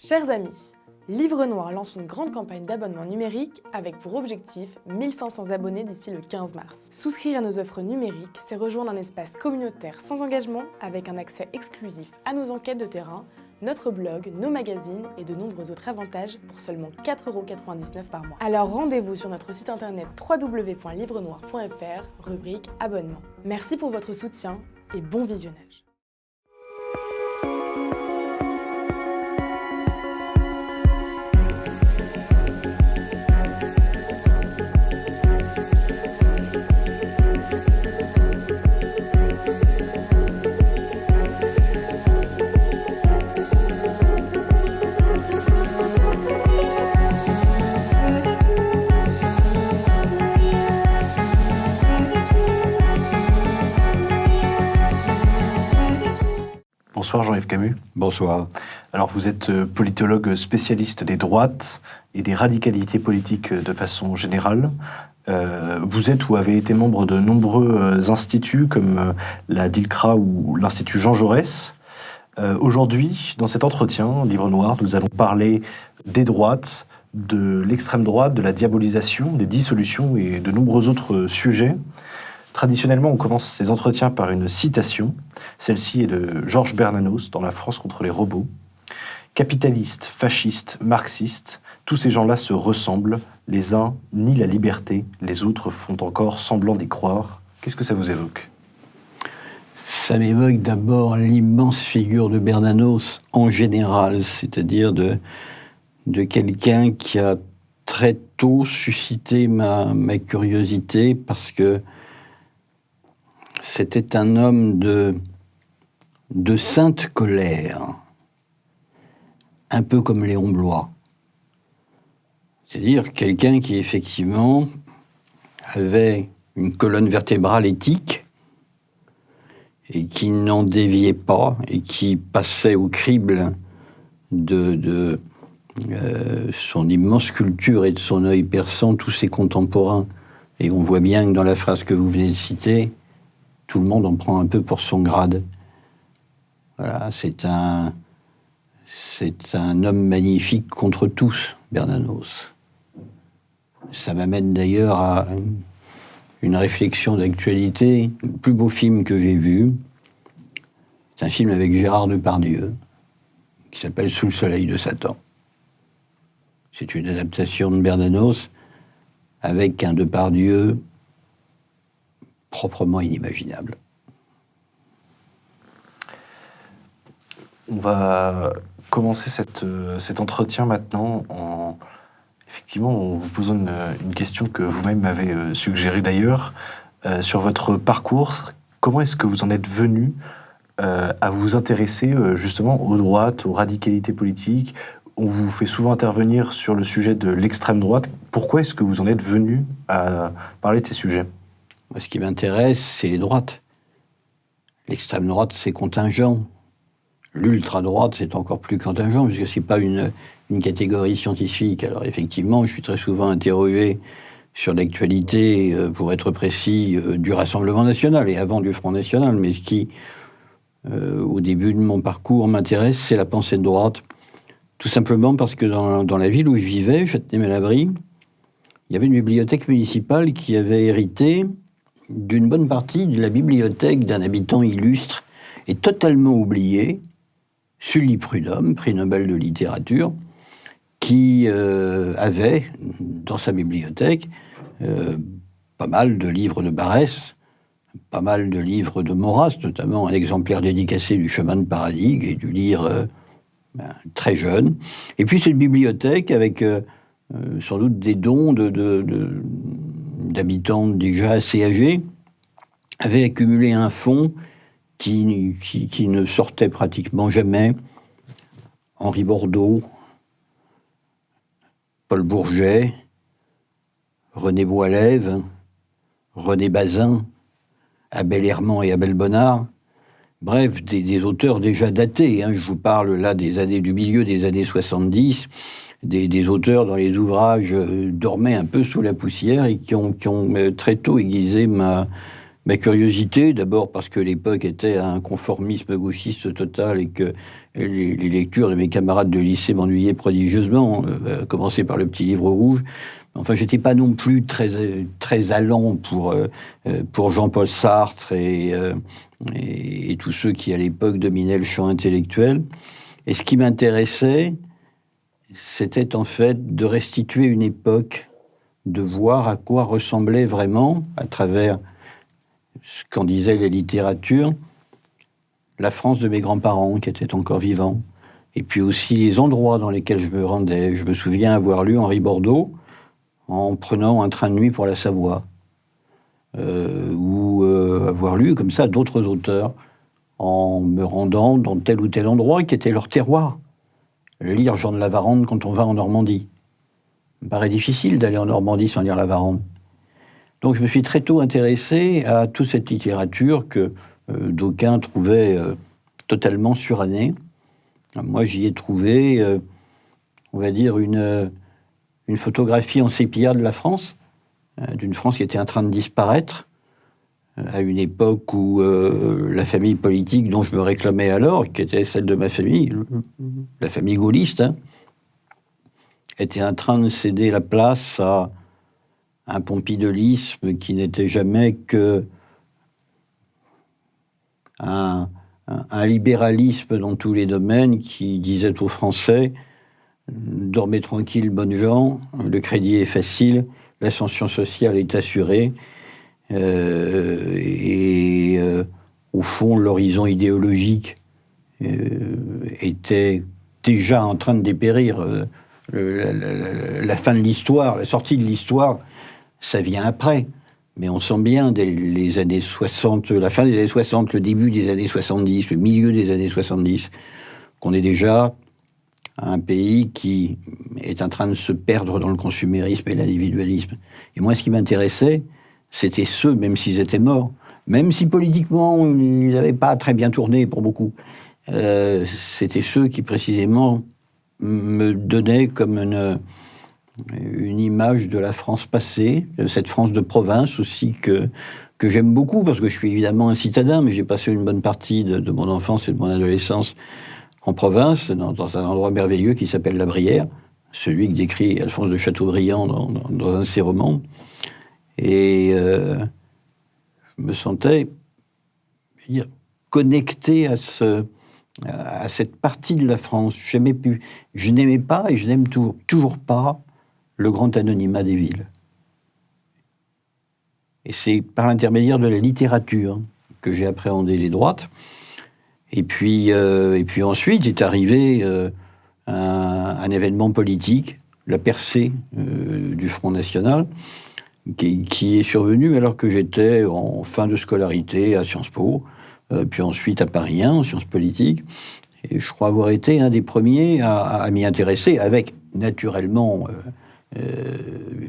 Chers amis, Livre Noir lance une grande campagne d'abonnement numérique avec pour objectif 1500 abonnés d'ici le 15 mars. Souscrire à nos offres numériques, c'est rejoindre un espace communautaire sans engagement avec un accès exclusif à nos enquêtes de terrain, notre blog, nos magazines et de nombreux autres avantages pour seulement 4,99€ par mois. Alors rendez-vous sur notre site internet www.livrenoir.fr, rubrique abonnement. Merci pour votre soutien et bon visionnage. Bonsoir Jean-Yves Camus. Bonsoir. Alors vous êtes politologue spécialiste des droites et des radicalités politiques de façon générale. Vous êtes ou avez été membre de nombreux instituts comme la DILCRA ou l'Institut Jean Jaurès. Aujourd'hui, dans cet entretien, Livre Noir, nous allons parler des droites, de l'extrême droite, de la diabolisation, des dissolutions et de nombreux autres sujets. Traditionnellement, on commence ces entretiens par une citation. Celle-ci est de Georges Bernanos dans La France contre les robots. Capitalistes, fascistes, marxistes, tous ces gens-là se ressemblent. Les uns nient la liberté, les autres font encore semblant d'y croire. Qu'est-ce que ça vous évoque ? Ça m'évoque d'abord l'immense figure de Bernanos en général, c'est-à-dire de quelqu'un qui a très tôt suscité ma curiosité parce que c'était un homme de sainte colère, un peu comme Léon Bloy. C'est-à-dire quelqu'un qui, effectivement, avait une colonne vertébrale éthique et qui n'en déviait pas et qui passait au crible de son immense culture et de son œil perçant tous ses contemporains. Et on voit bien que dans la phrase que vous venez de citer, tout le monde en prend un peu pour son grade. Voilà, c'est un homme magnifique contre tous, Bernanos. Ça m'amène d'ailleurs à une réflexion d'actualité. Le plus beau film que j'ai vu, c'est un film avec Gérard Depardieu, qui s'appelle Sous le soleil de Satan. C'est une adaptation de Bernanos avec un Depardieu proprement inimaginable. On va commencer cet entretien maintenant effectivement, en vous posant une question que vous-même m'avez suggérée d'ailleurs, sur votre parcours. Comment est-ce que vous en êtes venu à vous intéresser justement aux droites, aux radicalités politiques ? On vous fait souvent intervenir sur le sujet de l'extrême droite. Pourquoi est-ce que vous en êtes venu à parler de ces sujets ? Moi, ce qui m'intéresse, c'est les droites. L'extrême droite, c'est contingent. L'ultra-droite, c'est encore plus contingent, puisque ce n'est pas une catégorie scientifique. Alors effectivement, je suis très souvent interrogé sur l'actualité, pour être précis, du Rassemblement national et avant du Front national. Mais ce qui, au début de mon parcours, m'intéresse, c'est la pensée de droite. Tout simplement parce que dans la ville où je vivais, Châtenay-Malabry, il y avait une bibliothèque municipale qui avait hérité d'une bonne partie de la bibliothèque d'un habitant illustre et totalement oublié, Sully Prudhomme, prix Nobel de littérature, qui avait dans sa bibliothèque pas mal de livres de Barès, pas mal de livres de Maurras, notamment un exemplaire dédicacé du Chemin de Paradis, que j'ai dû lire très jeune. Et puis cette bibliothèque avec sans doute des dons d'habitants déjà assez âgés, avait accumulé un fonds qui ne sortait pratiquement jamais. Henri Bordeaux, Paul Bourget, René Boilève, René Bazin, Abel Herman et Abel Bonnard. Bref, des auteurs déjà datés. Je vous parle là du milieu des années 70, des auteurs dont les ouvrages dormaient un peu sous la poussière et qui ont très tôt aiguisé Ma curiosité, d'abord parce que l'époque était à un conformisme gauchiste total et que les lectures de mes camarades de lycée m'ennuyaient prodigieusement, à commencer par le petit livre rouge. Enfin, j'étais pas non plus très allant pour Jean-Paul Sartre et tous ceux qui, à l'époque, dominaient le champ intellectuel. Et ce qui m'intéressait, c'était en fait de restituer une époque, de voir à quoi ressemblait vraiment, à travers ce qu'en disaient les littératures, la France de mes grands-parents qui étaient encore vivants, et puis aussi les endroits dans lesquels je me rendais. Je me souviens avoir lu Henri Bordeaux en prenant un train de nuit pour la Savoie, ou avoir lu comme ça d'autres auteurs en me rendant dans tel ou tel endroit qui était leur terroir. Lire Jean de La Varande quand on va en Normandie. Il me paraît difficile d'aller en Normandie sans lire La Varande. Donc je me suis très tôt intéressé à toute cette littérature que d'aucuns trouvaient totalement surannée. Moi, j'y ai trouvé, on va dire, une photographie en sépia de la France, d'une France qui était en train de disparaître, à une époque où la famille politique dont je me réclamais alors, qui était celle de ma famille, la famille gaulliste, était en train de céder la place à un pompidoliisme qui n'était jamais que un libéralisme dans tous les domaines qui disait aux Français « Dormez tranquille, bonnes gens, le crédit est facile, l'ascension sociale est assurée ». Au fond, l'horizon idéologique était déjà en train de dépérir. La fin de l'histoire, la sortie de l'histoire, ça vient après. Mais on sent bien, dès les années 60, la fin des années 60, le début des années 70, le milieu des années 70, qu'on est déjà un pays qui est en train de se perdre dans le consumérisme et l'individualisme. Et moi, ce qui m'intéressait, c'était ceux, même s'ils étaient morts, même si politiquement, ils n'avaient pas très bien tourné pour beaucoup, c'était ceux qui, précisément, me donnaient comme une image de la France passée, de cette France de province aussi que j'aime beaucoup, parce que je suis évidemment un citadin, mais j'ai passé une bonne partie de mon enfance et de mon adolescence en province, dans un endroit merveilleux qui s'appelle La Brière, celui que décrit Alphonse de Chateaubriand dans un de ses romans. Et je me sentais, je veux dire, connecté à cette partie de la France. Je n'aimais pas et je n'aime toujours pas le grand anonymat des villes. Et c'est par l'intermédiaire de la littérature que j'ai appréhendé les droites. Et puis ensuite est arrivé un événement politique, la percée du Front National, qui est survenu alors que j'étais en fin de scolarité à Sciences Po, puis ensuite à Paris 1, en sciences politiques. Et je crois avoir été un des premiers à m'y intéresser, avec naturellement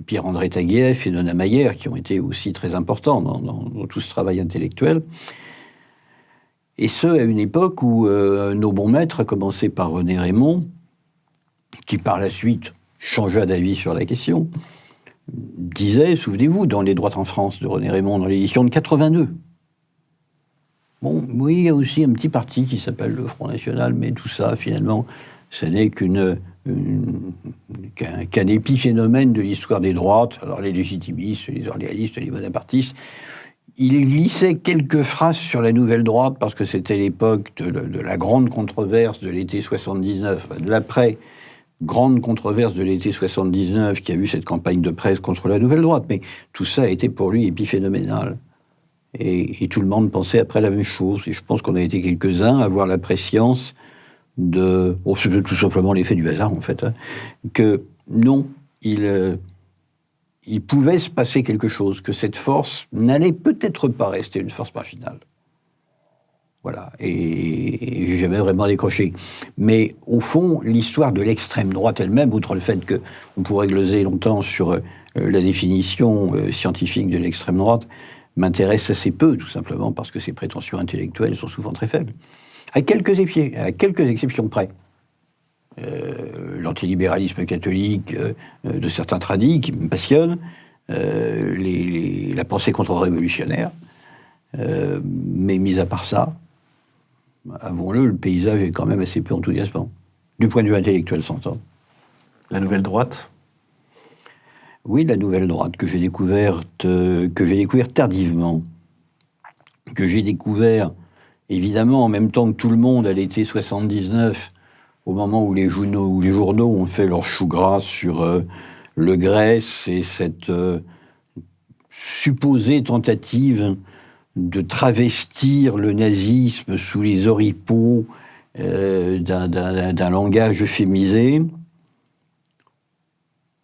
Pierre-André Taguieff et Nona Mayer, qui ont été aussi très importants dans tout ce travail intellectuel. Et ce, à une époque où nos bons maîtres, à commencer par René Raymond, qui par la suite changea d'avis sur la question, disait, souvenez-vous, dans Les droites en France de René Raymond, dans l'édition de 82. Bon, oui, il y a aussi un petit parti qui s'appelle le Front National, mais tout ça, finalement, ce n'est qu'un épiphénomène de l'histoire des droites. Alors, les légitimistes, les orléanistes, les bonapartistes, il glissait quelques phrases sur la nouvelle droite, parce que c'était l'époque de la grande controverse de l'été 79, de l'après grande controverse de l'été 79 qui a vu cette campagne de presse contre la nouvelle droite. Mais tout ça a été pour lui épiphénoménal. Et tout le monde pensait après la même chose. Et je pense qu'on a été quelques-uns à avoir la prescience de... Oh, c'est tout simplement l'effet du hasard, en fait. Hein, que non, il pouvait se passer quelque chose, que cette force n'allait peut-être pas rester une force marginale. Voilà, et j'ai jamais vraiment décroché. Mais au fond, l'histoire de l'extrême droite elle-même, outre le fait qu'on pourrait gloser longtemps sur la définition scientifique de l'extrême droite, m'intéresse assez peu, tout simplement parce que ses prétentions intellectuelles sont souvent très faibles. À quelques exceptions près. L'antilibéralisme catholique de certains tradis qui me passionnent, la pensée contre-révolutionnaire, Mais mis à part ça, avouons-le, le paysage est quand même assez peu enthousiasmant. Du point de vue intellectuel, s'entend. La nouvelle droite? Oui, la nouvelle droite que j'ai découverte tardivement, que j'ai découvert évidemment en même temps que tout le monde à l'été 79, au moment où les journaux ont fait leur chou gras sur le Grèce et cette supposée tentative de travestir le nazisme sous les oripeaux d'un langage euphémisé.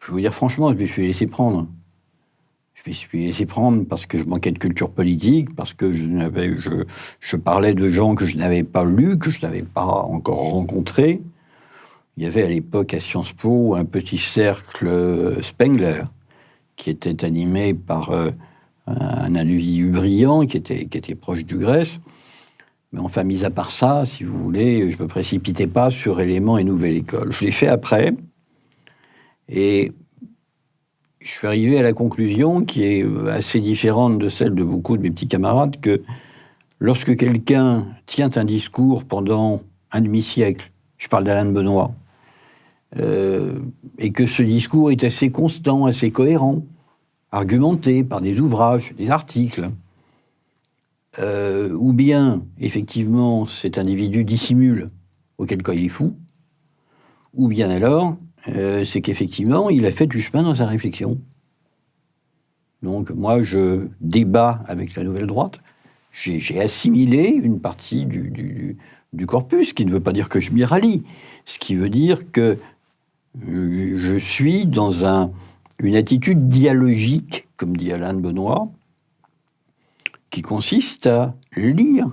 Je vais vous dire franchement, je me suis laissé prendre. Je me suis laissé prendre parce que je manquais de culture politique, parce que je parlais de gens que je n'avais pas lus, que je n'avais pas encore rencontrés. Il y avait à l'époque à Sciences Po un petit cercle Spengler qui était animé par un individu brillant qui était proche du Grèce. Mais enfin, mis à part ça, si vous voulez, je ne me précipitais pas sur Éléments et Nouvelle École. Je l'ai fait après. Et je suis arrivé à la conclusion, qui est assez différente de celle de beaucoup de mes petits camarades, que lorsque quelqu'un tient un discours pendant un demi-siècle, je parle d'Alain de Benoît, et que ce discours est assez constant, assez cohérent, argumenté par des ouvrages, des articles, ou bien, effectivement, cet individu dissimule, auquel cas il est fou, ou bien alors, c'est qu'effectivement, il a fait du chemin dans sa réflexion. Donc, moi, je débat avec la nouvelle droite. J'ai assimilé une partie du corpus, ce qui ne veut pas dire que je m'y rallie. Ce qui veut dire que je suis dans une attitude dialogique, comme dit Alain de Benoît, qui consiste à lire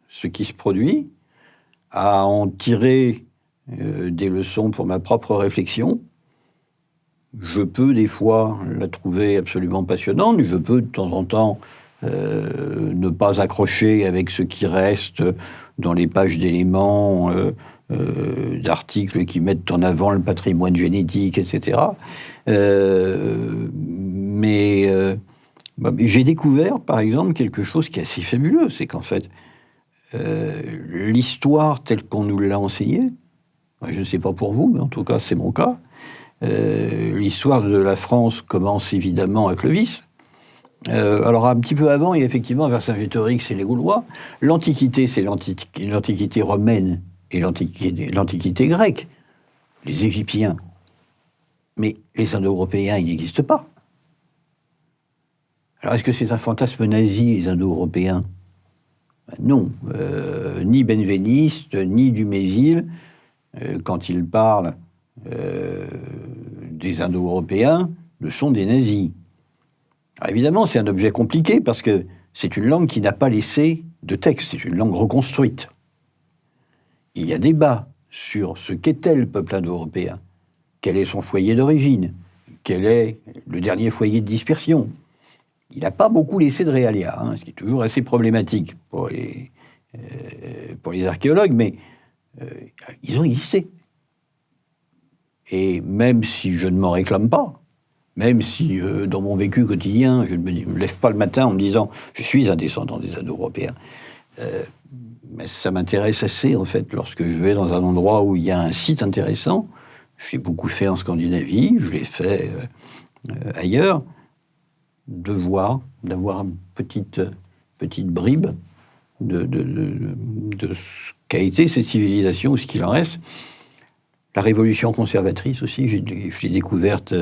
ce qui se produit, à en tirer des leçons pour ma propre réflexion. Je peux des fois la trouver absolument passionnante, je peux de temps en temps ne pas accrocher avec ce qui reste dans les pages d'éléments, d'articles qui mettent en avant le patrimoine génétique, etc. Mais j'ai découvert, par exemple, quelque chose qui est assez fabuleux, c'est qu'en fait, l'histoire telle qu'on nous l'a enseignée, je ne sais pas pour vous, mais en tout cas, c'est mon cas. L'histoire de la France commence évidemment à Clovis. Alors, un petit peu avant, il y a effectivement Vercingétorix et les Gaulois. L'Antiquité, c'est l'Antiquité romaine et l'Antiquité grecque. Les Égyptiens. Mais les Indo-Européens, ils n'existent pas. Alors, est-ce que c'est un fantasme nazi, les Indo-Européens ? Non. Ni Benveniste, ni Dumézil, quand ils parlent des Indo-Européens, ne sont des nazis. Alors évidemment, c'est un objet compliqué parce que c'est une langue qui n'a pas laissé de texte, c'est une langue reconstruite. Il y a débat sur ce qu'était le peuple indo-européen, quel est son foyer d'origine, quel est le dernier foyer de dispersion. Il n'a pas beaucoup laissé de réalia, ce qui est toujours assez problématique pour les archéologues, mais ils ont existé. Et même si je ne m'en réclame pas, même si dans mon vécu quotidien, je ne me lève pas le matin en me disant « je suis un descendant des Indo-Européens », mais ça m'intéresse assez, en fait, lorsque je vais dans un endroit où il y a un site intéressant. Je l'ai beaucoup fait en Scandinavie, je l'ai fait ailleurs, d'avoir une petite bribe de ce qu'a été cette civilisation, ou ce qu'il en reste. La révolution conservatrice aussi, je l'ai découverte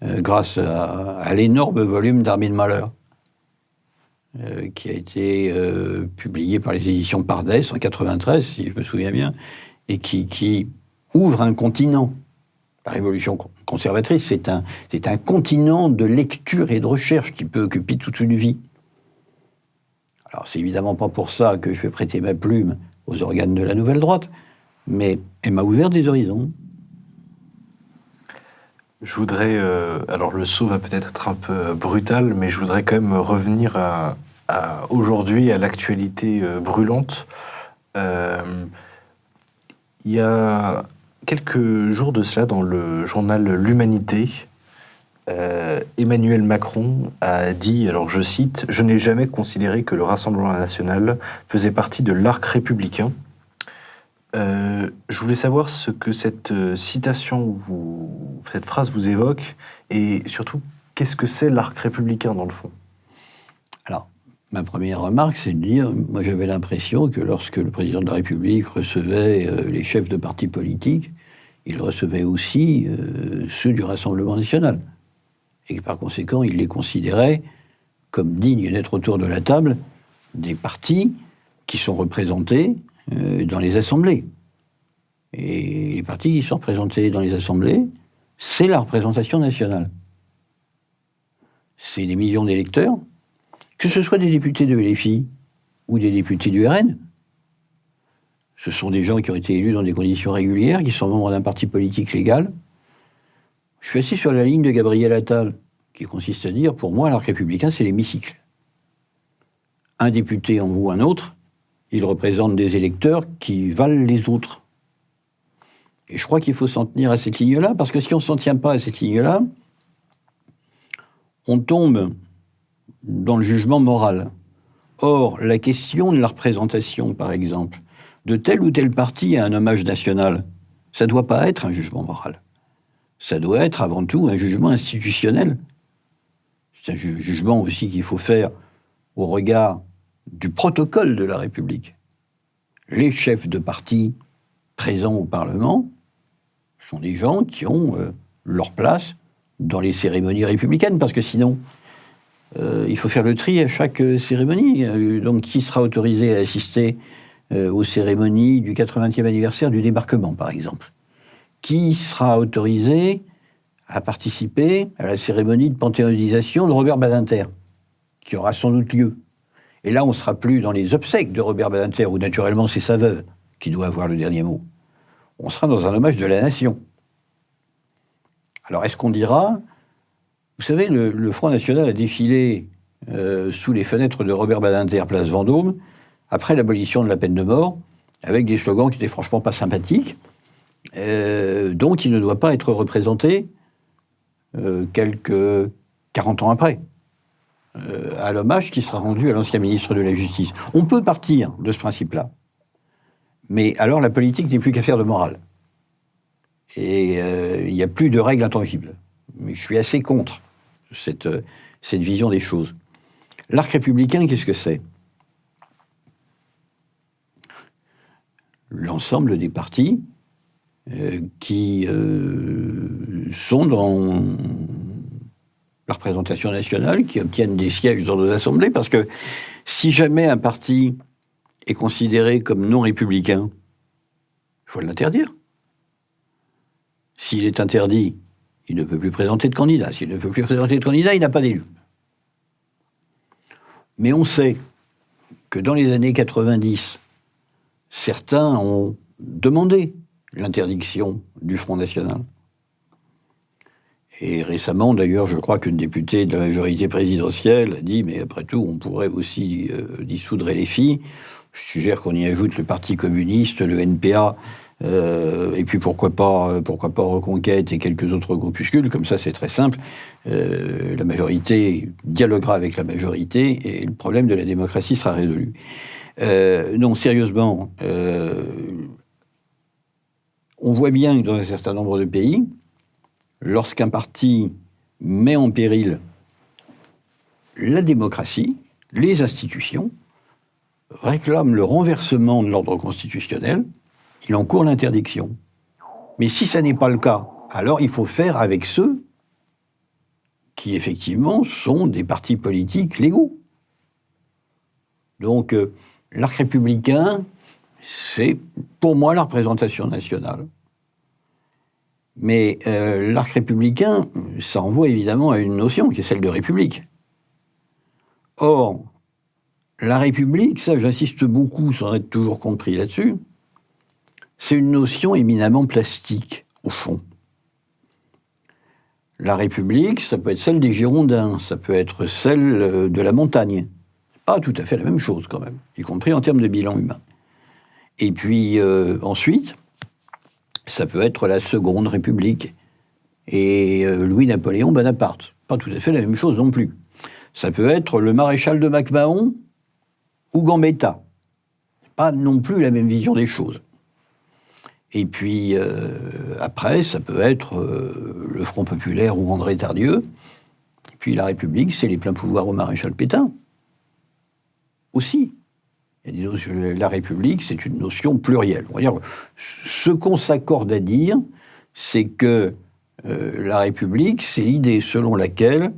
grâce à l'énorme volume d'Armin Mahler, qui a été publié par les éditions Pardès en 93, si je me souviens bien, et qui ouvre un continent. La révolution conservatrice, c'est un continent de lecture et de recherche qui peut occuper toute une vie. Alors, c'est évidemment pas pour ça que je vais prêter ma plume aux organes de la nouvelle droite, mais elle m'a ouvert des horizons. Je voudrais, alors le saut va peut-être être un peu brutal, mais je voudrais quand même revenir à aujourd'hui, à l'actualité brûlante. Il y a quelques jours de cela, dans le journal L'Humanité, Emmanuel Macron a dit, alors je cite, « Je n'ai jamais considéré que le Rassemblement national faisait partie de l'arc républicain ». Je voulais savoir ce que cette citation, cette phrase vous évoque, et surtout, qu'est-ce que c'est l'arc républicain dans le fond? Alors, ma première remarque, c'est de dire, moi j'avais l'impression que lorsque le président de la République recevait les chefs de partis politiques, il recevait aussi ceux du Rassemblement national. Et que par conséquent, il les considérait comme dignes d'être autour de la table des partis qui sont représentés dans les assemblées. Et les partis qui sont représentés dans les assemblées, c'est la représentation nationale. C'est des millions d'électeurs, que ce soit des députés de LFI ou des députés du RN. Ce sont des gens qui ont été élus dans des conditions régulières, qui sont membres d'un parti politique légal. Je suis assis sur la ligne de Gabriel Attal, qui consiste à dire, pour moi, l'arc républicain, c'est l'hémicycle. Un député en vaut un autre, il représente des électeurs qui valent les autres. Et je crois qu'il faut s'en tenir à cette ligne-là, parce que si on ne s'en tient pas à cette ligne-là, on tombe dans le jugement moral. Or, la question de la représentation, par exemple, de tel ou tel parti à un hommage national, ça ne doit pas être un jugement moral. Ça doit être avant tout un jugement institutionnel. C'est un jugement aussi qu'il faut faire au regard du protocole de la République. Les chefs de parti présents au Parlement sont des gens qui ont leur place dans les cérémonies républicaines, parce que sinon, il faut faire le tri à chaque cérémonie. Donc, qui sera autorisé à assister aux cérémonies du 80e anniversaire du débarquement, par exemple? Qui sera autorisé à participer à la cérémonie de panthéonisation de Robert Badinter, qui aura sans doute lieu? Et là, on ne sera plus dans les obsèques de Robert Badinter, où naturellement c'est sa veuve qui doit avoir le dernier mot. On sera dans un hommage de la nation. Alors, est-ce qu'on dira... Vous savez, le Front National a défilé sous les fenêtres de Robert Badinter, place Vendôme, après l'abolition de la peine de mort, avec des slogans qui étaient franchement pas sympathiques, donc il ne doit pas être représenté quelques 40 ans après, à l'hommage qui sera rendu à l'ancien ministre de la Justice. On peut partir de ce principe-là, mais alors la politique n'est plus qu'affaire de morale. Et il n'y a plus de règles intangibles. Mais je suis assez contre cette vision des choses. L'arc républicain, qu'est-ce que c'est? L'ensemble des partis qui sont dans la représentation nationale, qui obtiennent des sièges dans nos assemblées, parce que si jamais un parti est considéré comme non républicain, il faut l'interdire. S'il est interdit, il ne peut plus présenter de candidat. S'il ne peut plus présenter de candidat, il n'a pas d'élu. Mais on sait que dans les années 90, certains ont demandé l'interdiction du Front National. Et récemment, d'ailleurs, je crois qu'une députée de la majorité présidentielle a dit « Mais après tout, on pourrait aussi dissoudre LFI. Je suggère qu'on y ajoute le Parti communiste, le NPA, et puis pourquoi pas Reconquête et quelques autres groupuscules. Comme ça, c'est très simple. La majorité dialoguera avec la majorité et le problème de la démocratie sera résolu. » Non, sérieusement, on voit bien que dans un certain nombre de pays, lorsqu'un parti met en péril la démocratie, les institutions, réclame le renversement de l'ordre constitutionnel, il encourt l'interdiction. Mais si ça n'est pas le cas, alors il faut faire avec ceux qui, effectivement, sont des partis politiques légaux. Donc, l'arc républicain, c'est, pour moi, la représentation nationale. Mais l'arc républicain, ça renvoie évidemment à une notion qui est celle de république. Or, la République, ça j'insiste beaucoup sans être toujours compris là-dessus, c'est une notion éminemment plastique, au fond. La République, ça peut être celle des Girondins, ça peut être celle de la montagne. Pas tout à fait la même chose quand même, y compris en termes de bilan humain. Et puis ensuite, ça peut être la Seconde République, et Louis-Napoléon Bonaparte. Pas tout à fait la même chose non plus. Ça peut être le maréchal de MacMahon ou Gambetta. Pas non plus la même vision des choses. Et puis, après, ça peut être le Front populaire ou André Tardieu. Et puis la République, c'est les pleins pouvoirs au maréchal Pétain. Aussi. La République, c'est une notion plurielle. On va dire, ce qu'on s'accorde à dire, c'est que la République, c'est l'idée selon laquelle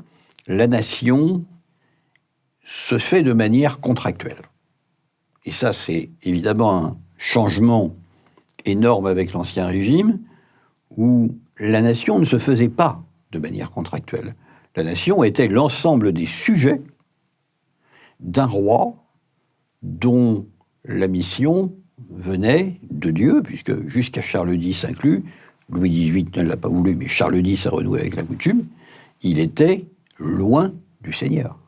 la nation se fait de manière contractuelle. Et ça, c'est évidemment un changement énorme avec l'Ancien Régime, où la nation ne se faisait pas de manière contractuelle. La nation était l'ensemble des sujets d'un roi dont la mission venait de Dieu, puisque jusqu'à Charles X inclus, Louis XVIII ne l'a pas voulu, mais Charles X a renoué avec la coutume, il était loin du Seigneur.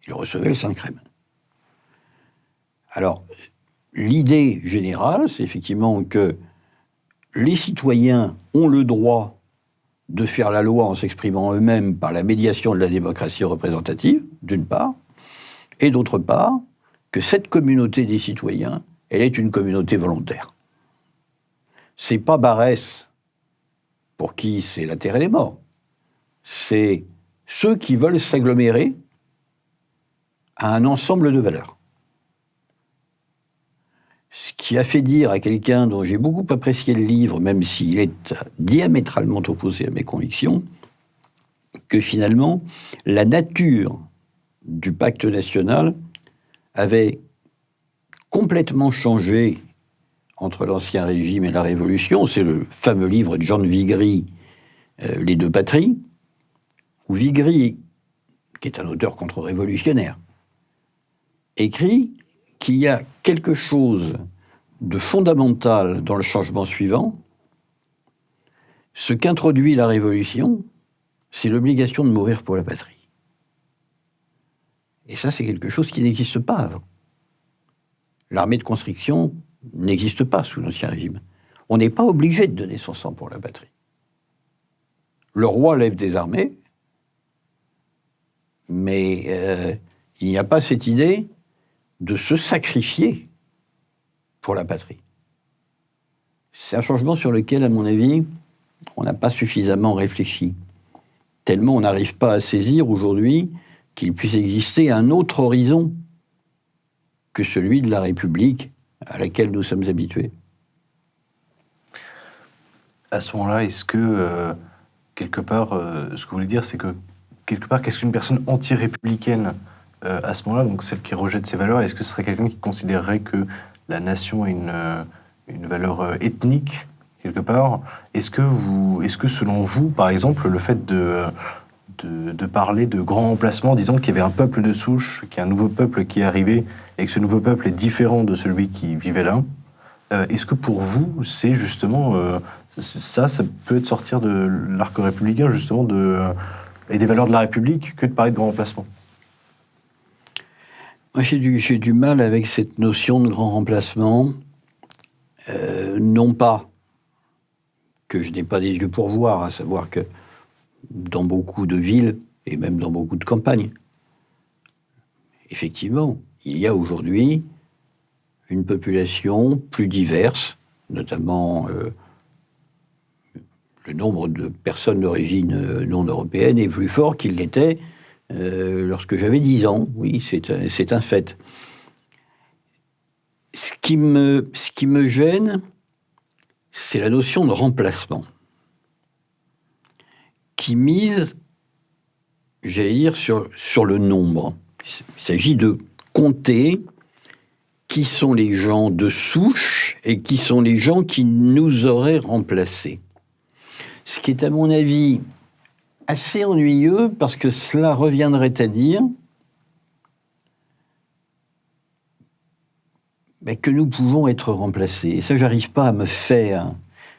Il recevait le Saint-Crème. Alors, l'idée générale, c'est effectivement que les citoyens ont le droit de faire la loi en s'exprimant eux-mêmes par la médiation de la démocratie représentative, d'une part, et d'autre part, que cette communauté des citoyens, elle est une communauté volontaire. C'est pas Barès, pour qui c'est la terre et les morts. C'est ceux qui veulent s'agglomérer à un ensemble de valeurs. Ce qui a fait dire à quelqu'un dont j'ai beaucoup apprécié le livre, même s'il est diamétralement opposé à mes convictions, que finalement, la nature du pacte national avait complètement changé entre l'Ancien Régime et la Révolution. C'est le fameux livre de Jean de Vigry, Les deux patries, où Vigry, qui est un auteur contre-révolutionnaire, écrit qu'il y a quelque chose de fondamental dans le changement suivant. Ce qu'introduit la Révolution, c'est l'obligation de mourir pour la patrie. Et ça, c'est quelque chose qui n'existe pas avant. L'armée de conscription n'existe pas sous l'Ancien Régime. On n'est pas obligé de donner son sang pour la patrie. Le roi lève des armées, mais il n'y a pas cette idée de se sacrifier pour la patrie. C'est un changement sur lequel, à mon avis, on n'a pas suffisamment réfléchi. Tellement on n'arrive pas à saisir aujourd'hui qu'il puisse exister un autre horizon que celui de la République à laquelle nous sommes habitués. À ce moment-là, est-ce que, quelque part, ce que vous voulez dire, c'est que, quelque part, qu'est-ce qu'une personne anti-républicaine à ce moment-là, donc celle qui rejette ses valeurs, est-ce que ce serait quelqu'un qui considérerait que la nation a une valeur ethnique, quelque part? Est-ce que selon vous, par exemple, le fait de parler de grand remplacement, disons qu'il y avait un peuple de souche, qu'il y a un nouveau peuple qui est arrivé, et que ce nouveau peuple est différent de celui qui vivait là, est-ce que pour vous, c'est justement... ça peut être sortir de l'arc républicain, justement, et des valeurs de la République, que de parler de grand remplacement? Moi, j'ai du mal avec cette notion de grand remplacement. Non pas que je n'ai pas des yeux pour voir, à savoir que dans beaucoup de villes, et même dans beaucoup de campagnes, effectivement, il y a aujourd'hui une population plus diverse, notamment le nombre de personnes d'origine non européenne est plus fort qu'il l'était lorsque j'avais 10 ans. Oui, c'est un fait. Ce qui me gêne, c'est la notion de remplacement, qui mise, j'allais dire, sur le nombre. Il s'agit de compter qui sont les gens de souche et qui sont les gens qui nous auraient remplacés. Ce qui est, à mon avis, assez ennuyeux, parce que cela reviendrait à dire que nous pouvons être remplacés. Et ça, j'arrive pas à me faire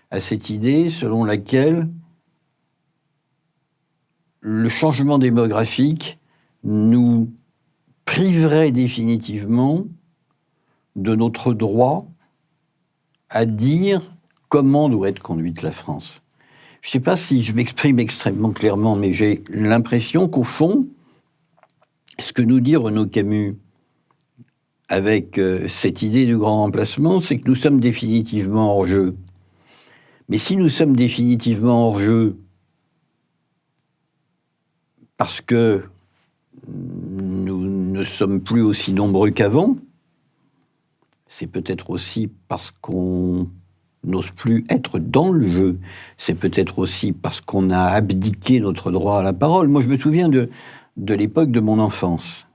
à cette idée selon laquelle le changement démographique nous priverait définitivement de notre droit à dire comment doit être conduite la France. je ne sais pas si je m'exprime extrêmement clairement, mais j'ai l'impression qu'au fond, ce que nous dit Renaud Camus avec cette idée du grand remplacement, c'est que nous sommes définitivement hors jeu. Mais si nous sommes définitivement hors jeu, parce que nous ne sommes plus aussi nombreux qu'avant, c'est peut-être aussi parce qu'on n'ose plus être dans le jeu. C'est peut-être aussi parce qu'on a abdiqué notre droit à la parole. Moi, je me souviens de l'époque de mon enfance,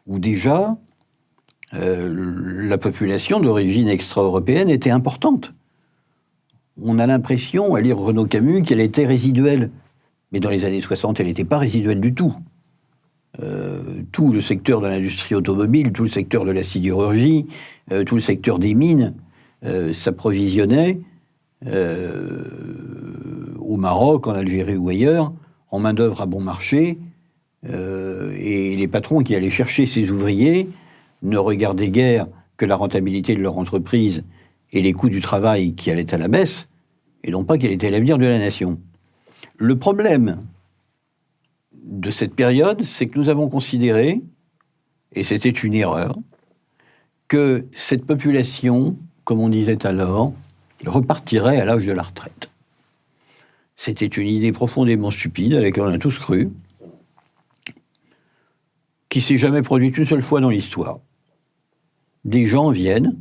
où déjà, la population d'origine extra-européenne était importante. On a l'impression, à lire Renaud Camus, qu'elle était résiduelle. Mais dans les années 60, elle n'était pas résiduelle du tout. Tout le secteur de l'industrie automobile, tout le secteur de la sidérurgie, tout le secteur des mines s'approvisionnait au Maroc, en Algérie ou ailleurs, en main-d'œuvre à bon marché, et les patrons qui allaient chercher ces ouvriers ne regardaient guère que la rentabilité de leur entreprise et les coûts du travail qui allaient à la baisse, et non pas quel était l'avenir de la nation. Le problème de cette période, c'est que nous avons considéré, et c'était une erreur, que cette population, comme on disait alors, repartirait à l'âge de la retraite. C'était une idée profondément stupide, à laquelle on a tous cru, qui s'est jamais produite une seule fois dans l'histoire. Des gens viennent,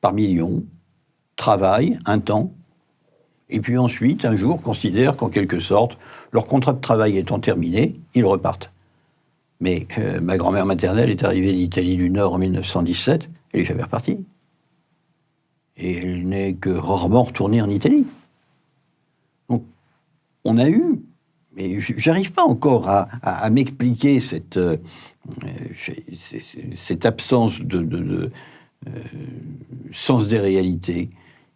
par millions, travaillent un temps, et puis ensuite, un jour, considèrent qu'en quelque sorte, leur contrat de travail étant terminé, ils repartent. Mais ma grand-mère maternelle est arrivée d'Italie du Nord en 1917, elle est jamais repartie. Et elle n'est que rarement retournée en Italie. Donc, on a eu, mais j'arrive pas encore à m'expliquer cette absence de sens des réalités.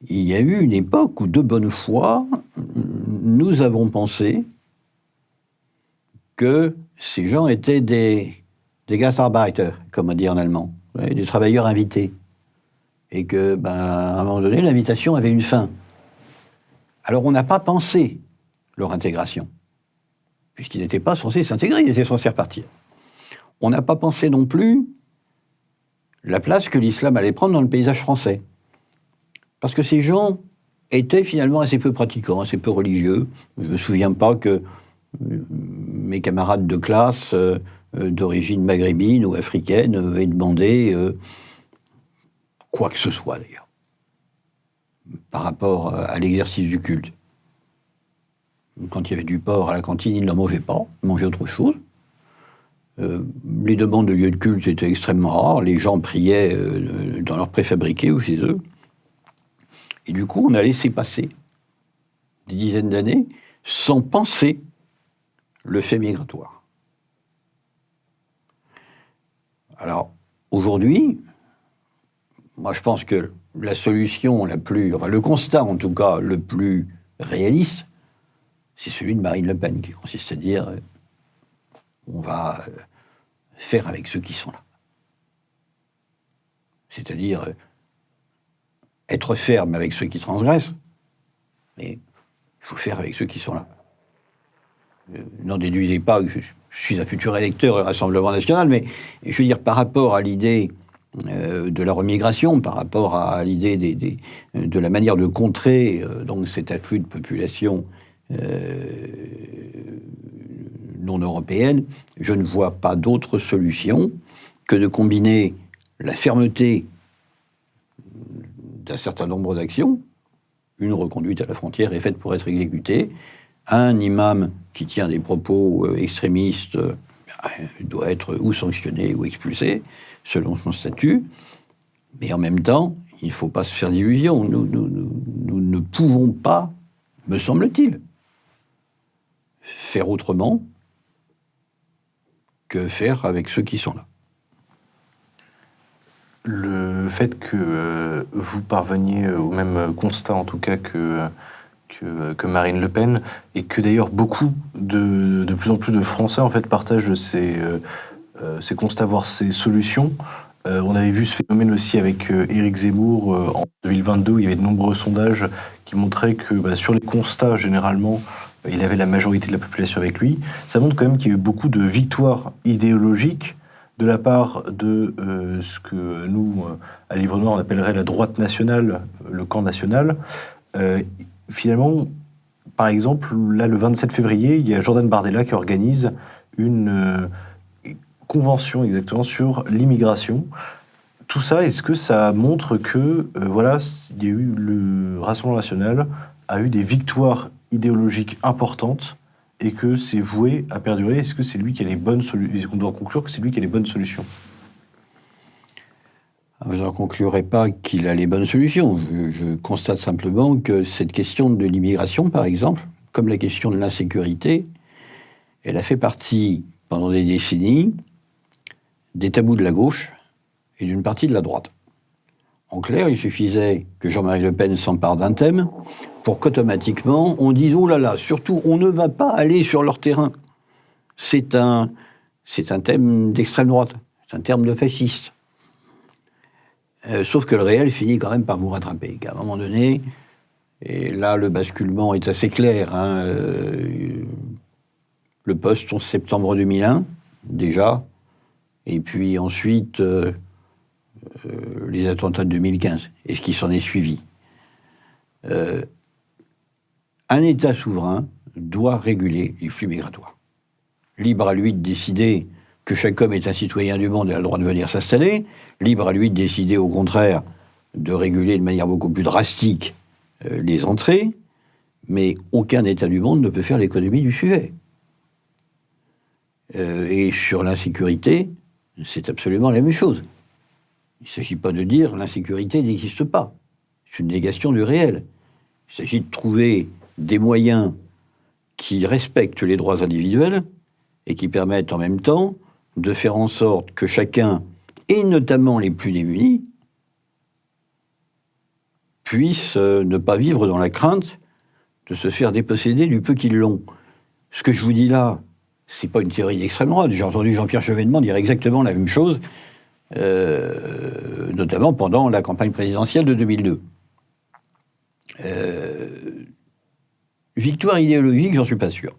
Il y a eu une époque où, de bonne foi, nous avons pensé que ces gens étaient des Gastarbeiter, comme on dit en allemand, des travailleurs invités. Et que, à un moment donné, l'invitation avait une fin. Alors on n'a pas pensé leur intégration, puisqu'ils n'étaient pas censés s'intégrer, ils étaient censés repartir. On n'a pas pensé non plus la place que l'islam allait prendre dans le paysage français. Parce que ces gens étaient finalement assez peu pratiquants, assez peu religieux. Je ne me souviens pas que mes camarades de classe d'origine maghrébine ou africaine aient demandé quoi que ce soit, d'ailleurs, par rapport à l'exercice du culte. Quand il y avait du porc à la cantine, ils ne mangeaient pas, ils mangeaient autre chose. Les demandes de lieux de culte étaient extrêmement rares, les gens priaient dans leurs préfabriqués ou chez eux. Et du coup, on a laissé passer des dizaines d'années sans penser le fait migratoire. Alors, aujourd'hui, moi je pense que la solution la plus... Enfin, le constat, en tout cas, le plus réaliste, c'est celui de Marine Le Pen, qui consiste à dire on va faire avec ceux qui sont là. C'est-à-dire être ferme avec ceux qui transgressent, mais il faut faire avec ceux qui sont là. N'en déduisez pas que je suis un futur électeur du Rassemblement national, mais je veux dire, par rapport à l'idée de la remigration, par rapport à l'idée de la manière de contrer donc cet afflux de population non européenne, je ne vois pas d'autre solution que de combiner la fermeté d'un certain nombre d'actions. Une reconduite à la frontière est faite pour être exécutée. Un imam qui tient des propos extrémistes doit être ou sanctionné ou expulsé, selon son statut. Mais en même temps, il ne faut pas se faire d'illusions. Nous ne pouvons pas, me semble-t-il, faire autrement que faire avec ceux qui sont là. Le fait que vous parveniez au même constat, en tout cas, que Marine Le Pen, et que d'ailleurs beaucoup de plus en plus de Français en fait partagent ces constats, voire ces solutions. On avait vu ce phénomène aussi avec Éric Zemmour en 2022, où il y avait de nombreux sondages qui qui montrait que sur les constats, généralement, il avait la majorité de la population avec lui. Ça montre quand même qu'il y a eu beaucoup de victoires idéologiques de la part de ce que nous, à Livre Noir, on appellerait la droite nationale, le camp national. Finalement, par exemple, là, le 27 février, il y a Jordan Bardella qui organise une convention exactement sur l'immigration. Tout ça, est-ce que ça montre que, il y a eu le Rassemblement national a eu des victoires idéologiques importantes et que c'est voué à perdurer? Est-ce que c'est lui qui a les bonnes solutions? Est-ce qu'on doit conclure que c'est lui qui a les bonnes solutions? Je n'en conclurai pas qu'il a les bonnes solutions. Je constate simplement que cette question de l'immigration, par exemple, comme la question de l'insécurité, elle a fait partie, pendant des décennies, des tabous de la gauche et d'une partie de la droite. En clair, il suffisait que Jean-Marie Le Pen s'empare d'un thème pour qu'automatiquement on dise « Oh là là, surtout, on ne va pas aller sur leur terrain ». C'est un thème d'extrême droite, c'est un terme de fasciste. Sauf que le réel finit quand même par vous rattraper. Qu'à un moment donné, et là le basculement est assez clair, le poste 11 septembre 2001, déjà, et puis ensuite les attentats de 2015, et ce qui s'en est suivi. Un État souverain doit réguler les flux migratoires. Libre à lui de décider que chaque homme est un citoyen du monde et a le droit de venir s'installer, libre à lui de décider au contraire de réguler de manière beaucoup plus drastique les entrées, mais aucun État du monde ne peut faire l'économie du sujet. Et sur l'insécurité, c'est absolument la même chose. Il ne s'agit pas de dire l'insécurité n'existe pas. C'est une négation du réel. Il s'agit de trouver des moyens qui respectent les droits individuels et qui permettent en même temps de faire en sorte que chacun, et notamment les plus démunis, puissent ne pas vivre dans la crainte de se faire déposséder du peu qu'ils l'ont. Ce que je vous dis là, c'est pas une théorie d'extrême droite. J'ai entendu Jean-Pierre Chevènement dire exactement la même chose, notamment pendant la campagne présidentielle de 2002. Victoire idéologique, j'en suis pas sûr.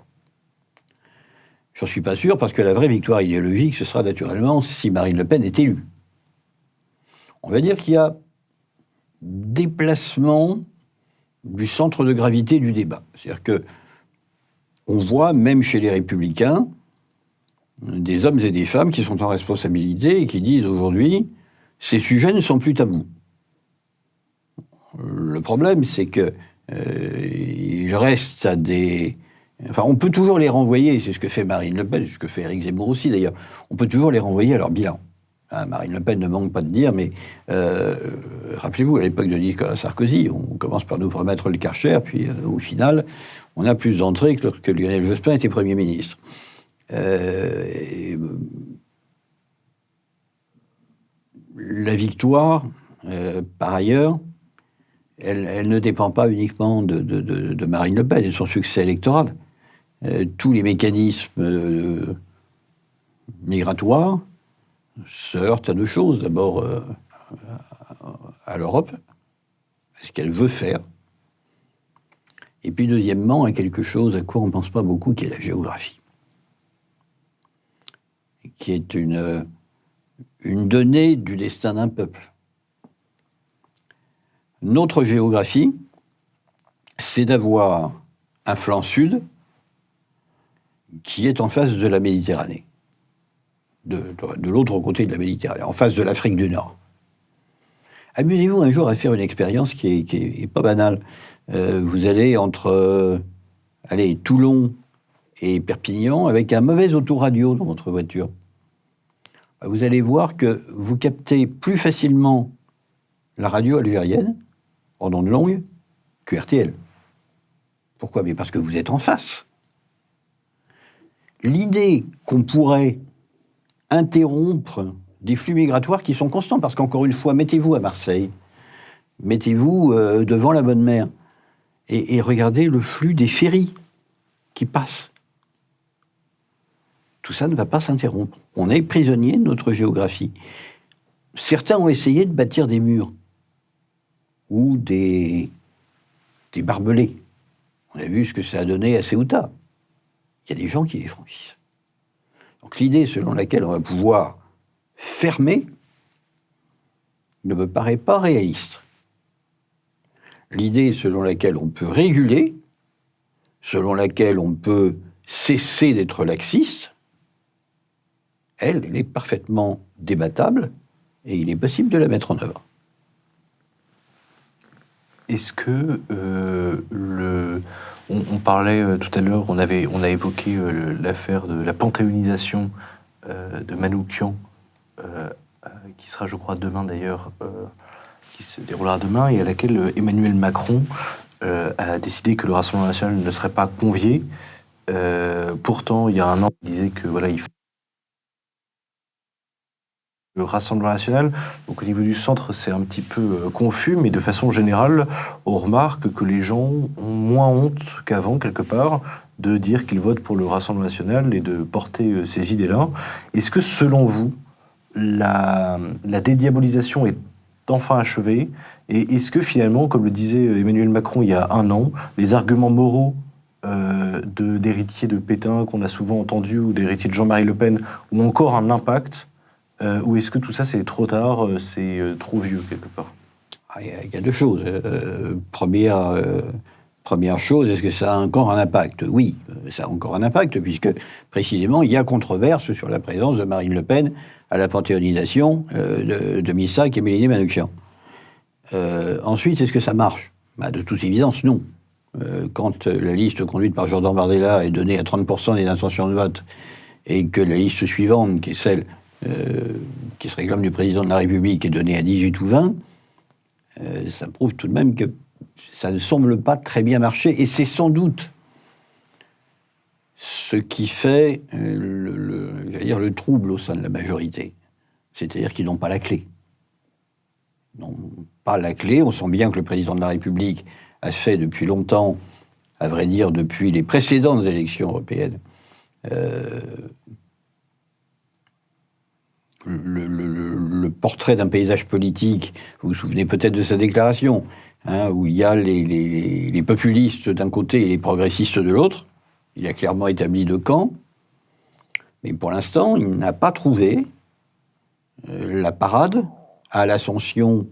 J'en suis pas sûr parce que la vraie victoire idéologique, ce sera naturellement si Marine Le Pen est élue. On va dire qu'il y a déplacement du centre de gravité du débat. C'est-à-dire que on voit, même chez les Républicains, des hommes et des femmes qui sont en responsabilité et qui disent aujourd'hui, ces sujets ne sont plus tabous. Le problème, c'est que il reste à des... Enfin, on peut toujours les renvoyer, c'est ce que fait Marine Le Pen, c'est ce que fait Éric Zemmour aussi d'ailleurs, on peut toujours les renvoyer à leur bilan. Marine Le Pen ne manque pas de dire, mais rappelez-vous, à l'époque de Nicolas Sarkozy, on commence par nous promettre le Karcher, puis au final, on a plus d'entrées que lorsque Lionel Jospin était Premier ministre. La victoire, par ailleurs, elle ne dépend pas uniquement de Marine Le Pen et de son succès électoral. Tous les mécanismes migratoires se heurtent à deux choses. D'abord, à l'Europe, à ce qu'elle veut faire. Et puis, deuxièmement, à quelque chose à quoi on ne pense pas beaucoup, qui est la géographie. Qui est une donnée du destin d'un peuple. Notre géographie, c'est d'avoir un flanc sud qui est en face de la Méditerranée, de l'autre côté de la Méditerranée, en face de l'Afrique du Nord. Amusez-vous un jour à faire une expérience qui est pas banale. Vous allez entre Toulon et Perpignan avec un mauvais autoradio dans votre voiture. Vous allez voir que vous captez plus facilement la radio algérienne en ondes longues que RTL. Pourquoi ? Mais parce que vous êtes en face. L'idée qu'on pourrait interrompre des flux migratoires qui sont constants, parce qu'encore une fois, mettez-vous à Marseille, mettez-vous devant la Bonne Mer, et regardez le flux des ferries qui passent. Tout ça ne va pas s'interrompre. On est prisonnier de notre géographie. Certains ont essayé de bâtir des murs ou des des barbelés. On a vu ce que ça a donné à Ceuta. Il y a des gens qui les franchissent. Donc l'idée selon laquelle on va pouvoir fermer ne me paraît pas réaliste. L'idée selon laquelle on peut réguler, selon laquelle on peut cesser d'être laxiste, elle est parfaitement débattable et il est possible de la mettre en œuvre. Est-ce que on parlait tout à l'heure, on a évoqué l'affaire de la panthéonisation de Manouchian, qui sera, je crois, demain d'ailleurs, qui se déroulera demain, et à laquelle Emmanuel Macron a décidé que le Rassemblement national ne serait pas convié. Pourtant, il y a un an, il disait que voilà, il faut le Rassemblement national. Donc au niveau du centre, c'est un petit peu confus, mais de façon générale, on remarque que les gens ont moins honte qu'avant, quelque part, de dire qu'ils votent pour le Rassemblement national et de porter ces idées-là. Est-ce que, selon vous, la dédiabolisation est enfin achevée? Et est-ce que, finalement, comme le disait Emmanuel Macron il y a un an, les arguments moraux d'héritiers de Pétain qu'on a souvent entendus, ou d'héritiers de Jean-Marie Le Pen, ont encore un impact? Ou est-ce que tout ça, c'est trop tard, c'est trop vieux, quelque part? Il y a deux choses. Première chose, est-ce que ça a encore un impact? Oui, ça a encore un impact, puisque, précisément, il y a controverse sur la présence de Marine Le Pen à la panthéonisation de Missac et Mélanie Manouchian. Ensuite, est-ce que ça marche? De toute évidence, non. Quand la liste conduite par Jordan Bardella est donnée à 30% des intentions de vote, et que la liste suivante, qui est celle qui se réclame du président de la République, est donnée à 18 ou 20, ça prouve tout de même que ça ne semble pas très bien marcher, et c'est sans doute ce qui fait le trouble au sein de la majorité. C'est-à-dire qu'ils n'ont pas la clé. Ils n'ont pas la clé. On sent bien que le président de la République a fait depuis longtemps, à vrai dire depuis les précédentes élections européennes, le portrait d'un paysage politique. Vous vous souvenez peut-être de sa déclaration, où il y a les populistes d'un côté et les progressistes de l'autre. Il a clairement établi deux camps, mais pour l'instant, il n'a pas trouvé la parade à l'ascension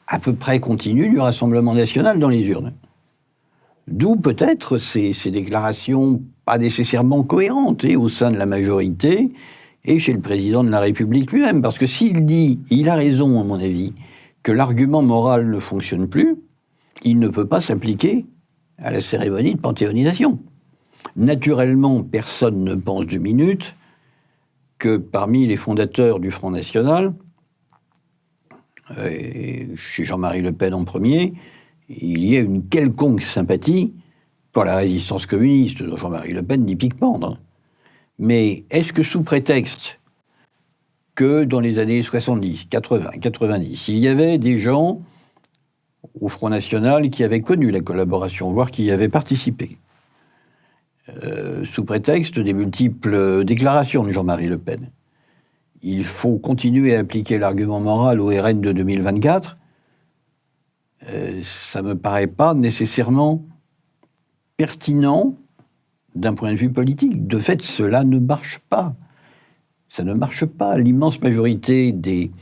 à peu près continue du Rassemblement national dans les urnes. D'où peut-être ces déclarations pas nécessairement cohérentes au sein de la majorité et chez le président de la République lui-même. Parce que s'il dit, il a raison à mon avis, que l'argument moral ne fonctionne plus, il ne peut pas s'appliquer à la cérémonie de panthéonisation. Naturellement, personne ne pense 2 minutes que parmi les fondateurs du Front National, et chez Jean-Marie Le Pen en premier, il y a une quelconque sympathie pour la résistance communiste, dont Jean-Marie Le Pen n'y pique pas. Mais est-ce que sous prétexte que dans les années 70, 80, 90, il y avait des gens au Front National qui avaient connu la collaboration, voire qui y avaient participé, sous prétexte des multiples déclarations de Jean-Marie Le Pen, il faut continuer à appliquer l'argument moral au RN de 2024, ça ne me paraît pas nécessairement pertinent d'un point de vue politique. De fait, cela ne marche pas. Ça ne marche pas. L'immense majorité des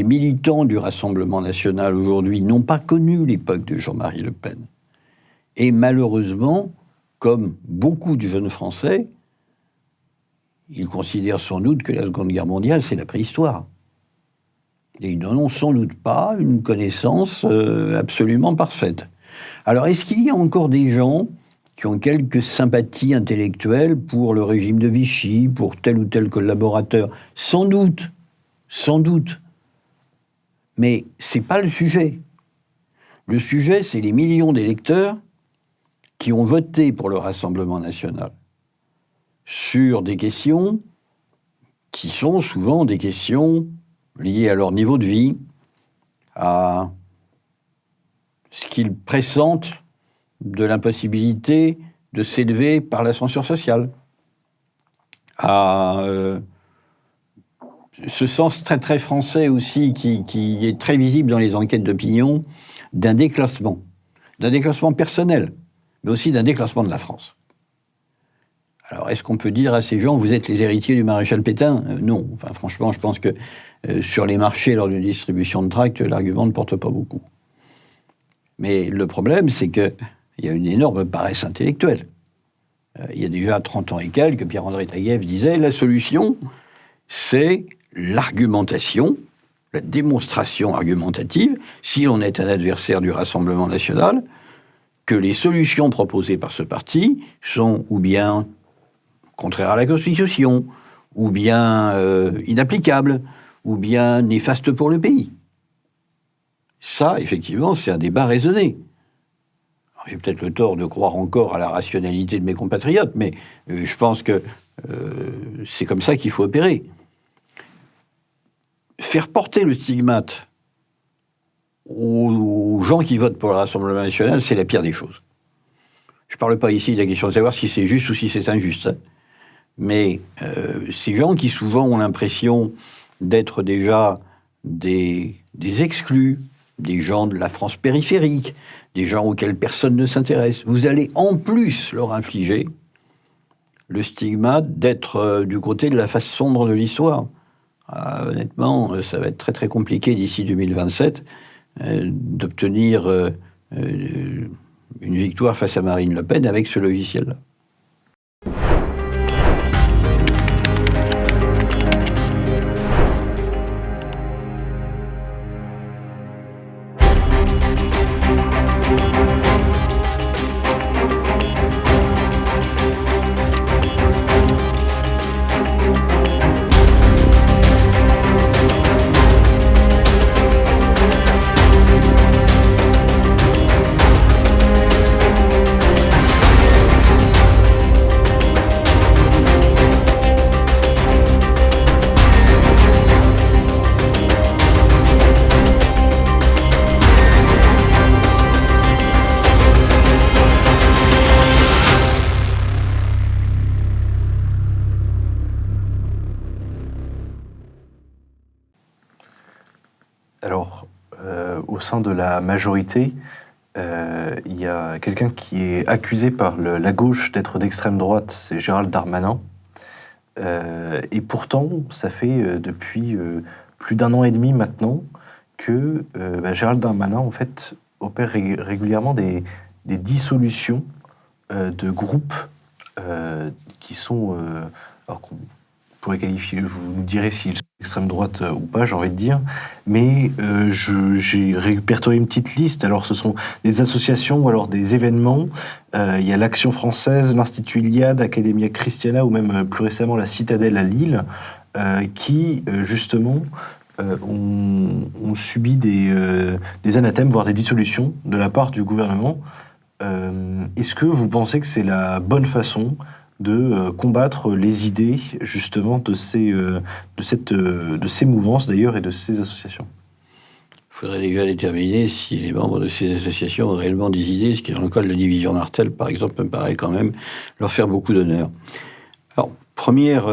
militants du Rassemblement national aujourd'hui n'ont pas connu l'époque de Jean-Marie Le Pen. Et malheureusement, comme beaucoup de jeunes Français, ils considèrent sans doute que la Seconde Guerre mondiale, c'est la préhistoire. Et ils n'en ont sans doute pas une connaissance absolument parfaite. Alors, est-ce qu'il y a encore des gens qui ont quelques sympathies intellectuelles pour le régime de Vichy, pour tel ou tel collaborateur? Sans doute, sans doute. Mais c'est pas le sujet. Le sujet, c'est les millions d'électeurs qui ont voté pour le Rassemblement national sur des questions qui sont souvent des questions liées à leur niveau de vie, à ce qu'ils pressentent de l'impossibilité de s'élever par l'ascenseur social, à ce sens très très français aussi qui est très visible dans les enquêtes d'opinion d'un déclassement d'un déclassement personnel, mais aussi d'un déclassement de la France. Alors, est-ce qu'on peut dire à ces gens, vous êtes les héritiers du maréchal Pétain ? Non. Enfin, franchement, je pense que sur les marchés, lors d'une distribution de tracts, l'argument ne porte pas beaucoup. Mais le problème, c'est qu'il y a une énorme paresse intellectuelle. Il y a déjà 30 ans et quelques, Pierre-André Taguieff disait, la solution, c'est l'argumentation, la démonstration argumentative, si l'on est un adversaire du Rassemblement national, que les solutions proposées par ce parti sont ou bien contraires à la Constitution, ou bien inapplicables, ou bien néfastes pour le pays. Ça, effectivement, c'est un débat raisonné. Alors, j'ai peut-être le tort de croire encore à la rationalité de mes compatriotes, mais je pense que c'est comme ça qu'il faut opérer. Faire porter le stigmate aux gens qui votent pour le Rassemblement national, c'est la pire des choses. Je ne parle pas ici de la question de savoir si c'est juste ou si c'est injuste. Hein. Mais ces gens qui souvent ont l'impression d'être déjà des exclus, des gens de la France périphérique, des gens auxquels personne ne s'intéresse, vous allez en plus leur infliger le stigmate d'être du côté de la face sombre de l'histoire. Honnêtement, ça va être très très compliqué d'ici 2027 d'obtenir une victoire face à Marine Le Pen avec ce logiciel-là. Alors, au sein de la majorité, il y a quelqu'un qui est accusé par la gauche d'être d'extrême droite, c'est Gérald Darmanin. Et pourtant, ça fait depuis plus d'1 an et demi maintenant que Gérald Darmanin, en fait, opère régulièrement des dissolutions de groupes qui sont... alors qu'on pourrait qualifier, vous nous direz s'ils sont d'extrême droite ou pas, j'ai envie de dire, mais j'ai répertorié une petite liste. Alors ce sont des associations ou alors des événements. Il y a l'Action française, l'Institut Iliade, Academia Christiana ou même plus récemment la Citadelle à Lille, qui justement ont subi des anathèmes, voire des dissolutions de la part du gouvernement. Est-ce que vous pensez que c'est la bonne façon de combattre les idées, justement, de ces mouvances, d'ailleurs, et de ces associations? Il faudrait déjà déterminer si les membres de ces associations ont réellement des idées, ce qui, dans le cas de la division Martel, par exemple, me paraît quand même leur faire beaucoup d'honneur. Alors, première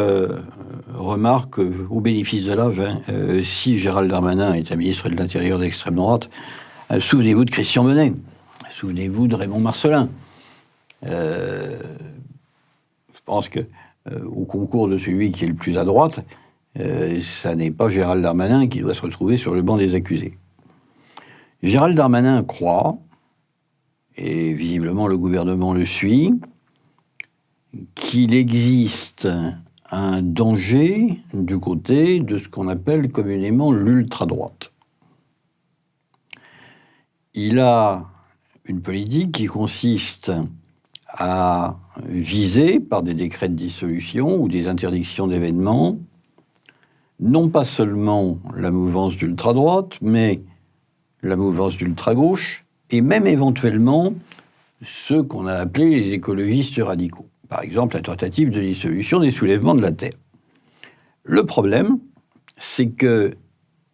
remarque, au bénéfice de l'âge, si Gérald Darmanin est un ministre de l'Intérieur d'extrême droite, souvenez-vous de Christian Menet, souvenez-vous de Raymond Marcellin. Je pense que au concours de celui qui est le plus à droite, ça n'est pas Gérald Darmanin qui doit se retrouver sur le banc des accusés. Gérald Darmanin croit, et visiblement le gouvernement le suit, qu'il existe un danger du côté de ce qu'on appelle communément l'ultra-droite. Il a une politique qui consiste à viser, par des décrets de dissolution ou des interdictions d'événements, non pas seulement la mouvance d'ultra-droite, mais la mouvance d'ultra-gauche, et même éventuellement ceux qu'on a appelés les écologistes radicaux. Par exemple, la tentative de dissolution des soulèvements de la Terre. Le problème, c'est que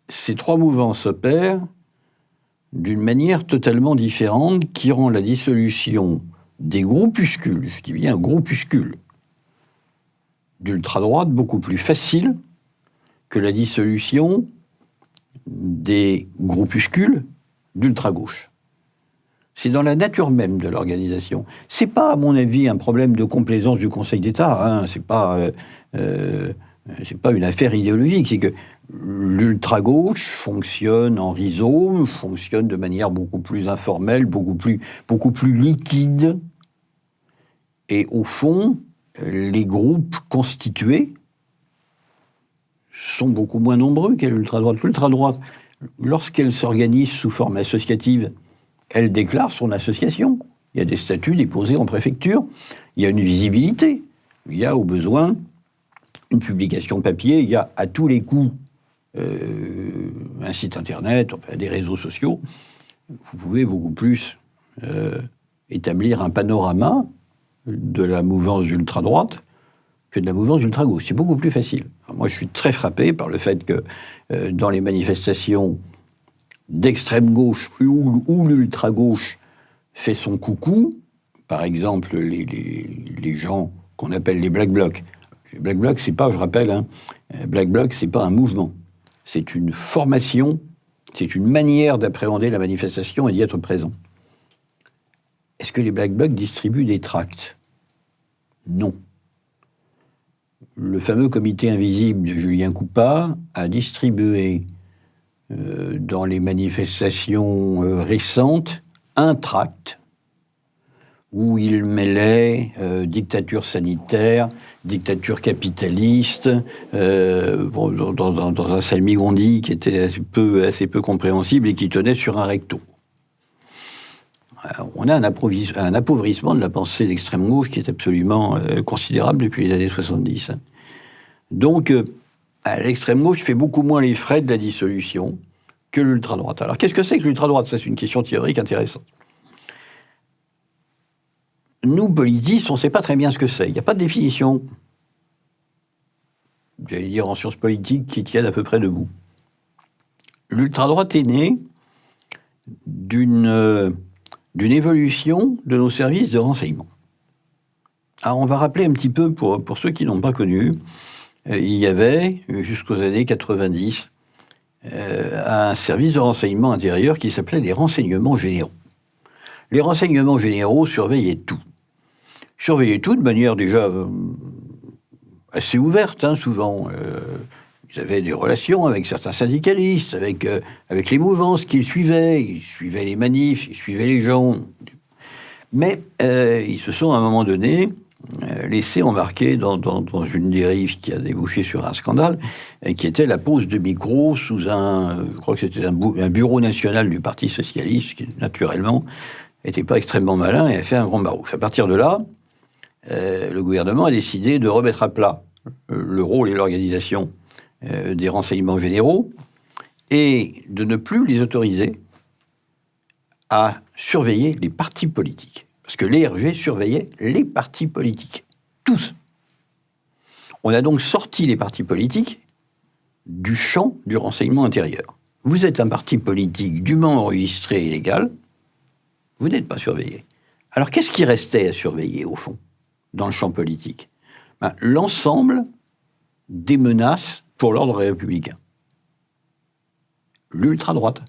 ces trois mouvances opèrent d'une manière totalement différente qui rend la dissolution des groupuscules, je dis bien groupuscules, d'ultra-droite beaucoup plus facile que la dissolution des groupuscules d'ultra-gauche. C'est dans la nature même de l'organisation. C'est pas, à mon avis, un problème de complaisance du Conseil d'État. Hein. C'est pas une affaire idéologique. C'est que l'ultra-gauche fonctionne en rhizome, fonctionne de manière beaucoup plus informelle, beaucoup plus liquide. Et au fond, les groupes constitués sont beaucoup moins nombreux qu'à l'ultra-droite. L'ultra-droite, lorsqu'elle s'organise sous forme associative, elle déclare son association. Il y a des statuts déposés en préfecture. Il y a une visibilité. Il y a, au besoin, une publication papier. Il y a, à tous les coups, un site internet, enfin, des réseaux sociaux. Vous pouvez beaucoup plus établir un panorama de la mouvance d'ultra-droite que de la mouvance d'ultra-gauche. C'est beaucoup plus facile. Alors moi, je suis très frappé par le fait que dans les manifestations d'extrême gauche où l'ultra-gauche fait son coucou, par exemple les gens qu'on appelle les Black Blocs. Les Black Blocs, c'est pas, je rappelle, Black Bloc, c'est pas un mouvement. C'est une formation, c'est une manière d'appréhender la manifestation et d'y être présent. Est-ce que les Black Blocs distribuent des tracts ? Non. Le fameux comité invisible de Julien Coupat a distribué dans les manifestations récentes un tract où il mêlait dictature sanitaire, dictature capitaliste, dans un salmigondi qui était assez peu compréhensible et qui tenait sur un recto. On a un appauvrissement de la pensée d'extrême gauche qui est absolument considérable depuis les années 70. Donc, l'extrême gauche fait beaucoup moins les frais de la dissolution que l'ultra-droite. Alors, qu'est-ce que c'est que l'ultra-droite ? Ça, c'est une question théorique intéressante. Nous, politistes, on ne sait pas très bien ce que c'est. Il n'y a pas de définition, j'allais dire en sciences politiques, qui tienne à peu près debout. L'ultra-droite est née d'une évolution de nos services de renseignement. Alors, on va rappeler un petit peu, pour ceux qui n'ont pas connu, il y avait, jusqu'aux années 90, un service de renseignement intérieur qui s'appelait les renseignements généraux. Les renseignements généraux surveillaient tout. Surveillaient tout de manière déjà assez ouverte, souvent. Ils avaient des relations avec certains syndicalistes, avec les mouvances qu'ils suivaient. Ils suivaient les manifs, ils suivaient les gens. Mais ils se sont, à un moment donné, laissés embarquer dans une dérive qui a débouché sur un scandale, et qui était la pose de micro sous je crois que c'était un bureau national du Parti socialiste, qui, naturellement, n'était pas extrêmement malin et a fait un grand barouf. À partir de là, le gouvernement a décidé de remettre à plat le rôle et l'organisation des renseignements généraux et de ne plus les autoriser à surveiller les partis politiques. Parce que l'ERG surveillait les partis politiques. Tous. On a donc sorti les partis politiques du champ du renseignement intérieur. Vous êtes un parti politique dûment enregistré et légal, vous n'êtes pas surveillé. Alors qu'est-ce qui restait à surveiller, au fond, dans le champ politique ? L'ensemble des menaces pour l'ordre républicain. L'ultra-droite.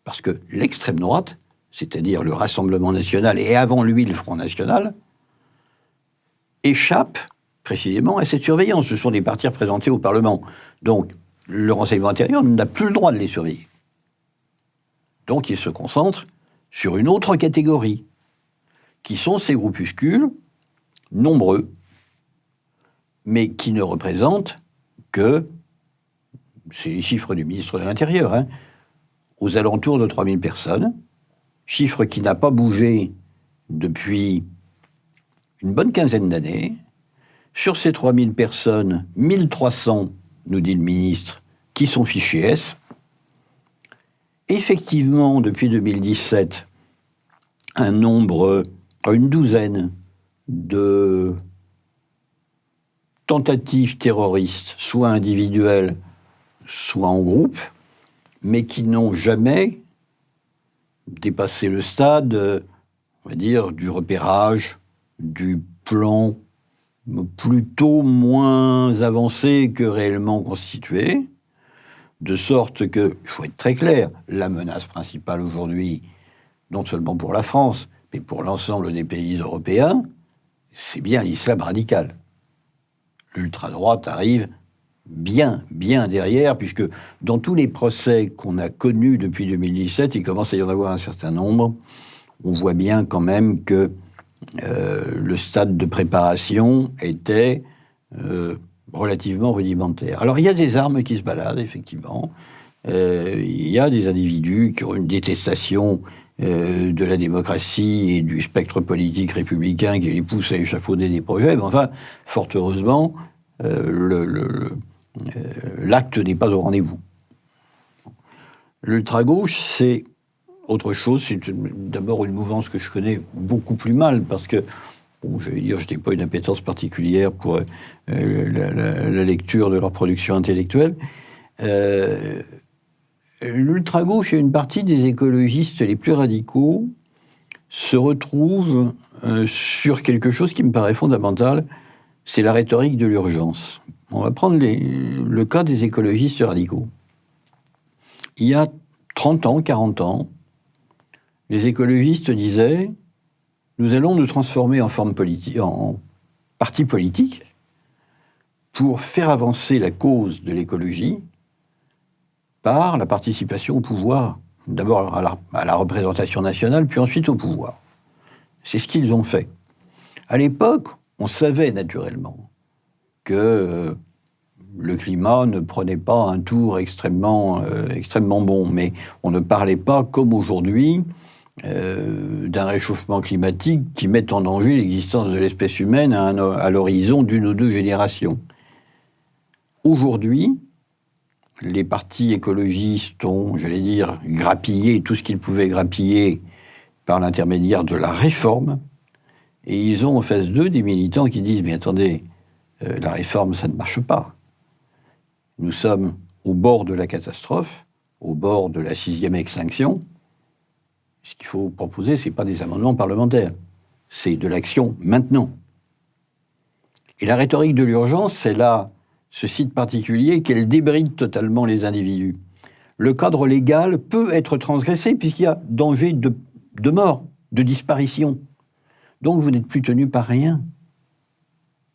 Parce que l'extrême droite, c'est-à-dire le Rassemblement national et avant lui le Front national, échappe précisément à cette surveillance. Ce sont des partis représentés au Parlement. Donc, le renseignement intérieur n'a plus le droit de les surveiller. Donc, il se concentre sur une autre catégorie, qui sont ces groupuscules, nombreux, mais qui ne représentent que, c'est les chiffres du ministre de l'Intérieur, aux alentours de 3000 personnes, chiffre qui n'a pas bougé depuis une bonne quinzaine d'années. Sur ces 3000 personnes, 1300, nous dit le ministre, qui sont fichés S. Effectivement, depuis 2017, une douzaine de tentatives terroristes, soit individuelles, soit en groupe, mais qui n'ont jamais dépassé le stade, on va dire, du repérage, du plan plutôt moins avancé que réellement constitué, de sorte que, il faut être très clair, la menace principale aujourd'hui non seulement pour la France, mais pour l'ensemble des pays européens, c'est bien l'islam radical. L'ultra-droite arrive bien derrière, puisque dans tous les procès qu'on a connus depuis 2017, il commence à y en avoir un certain nombre, on voit bien quand même que le stade de préparation était relativement rudimentaire. Alors il y a des armes qui se baladent, effectivement. Il y a des individus qui ont une détestation de la démocratie et du spectre politique républicain qui les pousse à échafauder des projets. Mais enfin, fort heureusement, l'acte n'est pas au rendez-vous. L'ultra-gauche, c'est autre chose. C'est d'abord une mouvance que je connais beaucoup plus mal, parce que, bon, je n'ai pas une appétence particulière pour la lecture de leur production intellectuelle. L'ultra-gauche et une partie des écologistes les plus radicaux se retrouvent sur quelque chose qui me paraît fondamental, c'est la rhétorique de l'urgence. On va prendre le cas des écologistes radicaux. Il y a 30 ans, 40 ans, les écologistes disaient « Nous allons nous transformer en parti politique pour faire avancer la cause de l'écologie par la participation au pouvoir, d'abord à la représentation nationale, puis ensuite au pouvoir. » C'est ce qu'ils ont fait. À l'époque, on savait naturellement que le climat ne prenait pas un tour extrêmement bon, mais on ne parlait pas, comme aujourd'hui, d'un réchauffement climatique qui met en danger l'existence de l'espèce humaine à l'horizon d'une ou deux générations. Aujourd'hui, les partis écologistes ont, j'allais dire, grappillé tout ce qu'ils pouvaient grappiller par l'intermédiaire de la réforme, et ils ont en face d'eux des militants qui disent « Mais attendez, la réforme, ça ne marche pas. Nous sommes au bord de la catastrophe, au bord de la 6e extinction. Ce qu'il faut proposer, ce n'est pas des amendements parlementaires, c'est de l'action maintenant. » Et la rhétorique de l'urgence, c'est là ce site particulier qu'elle débride totalement les individus. Le cadre légal peut être transgressé puisqu'il y a danger de mort, de disparition. Donc vous n'êtes plus tenu par rien.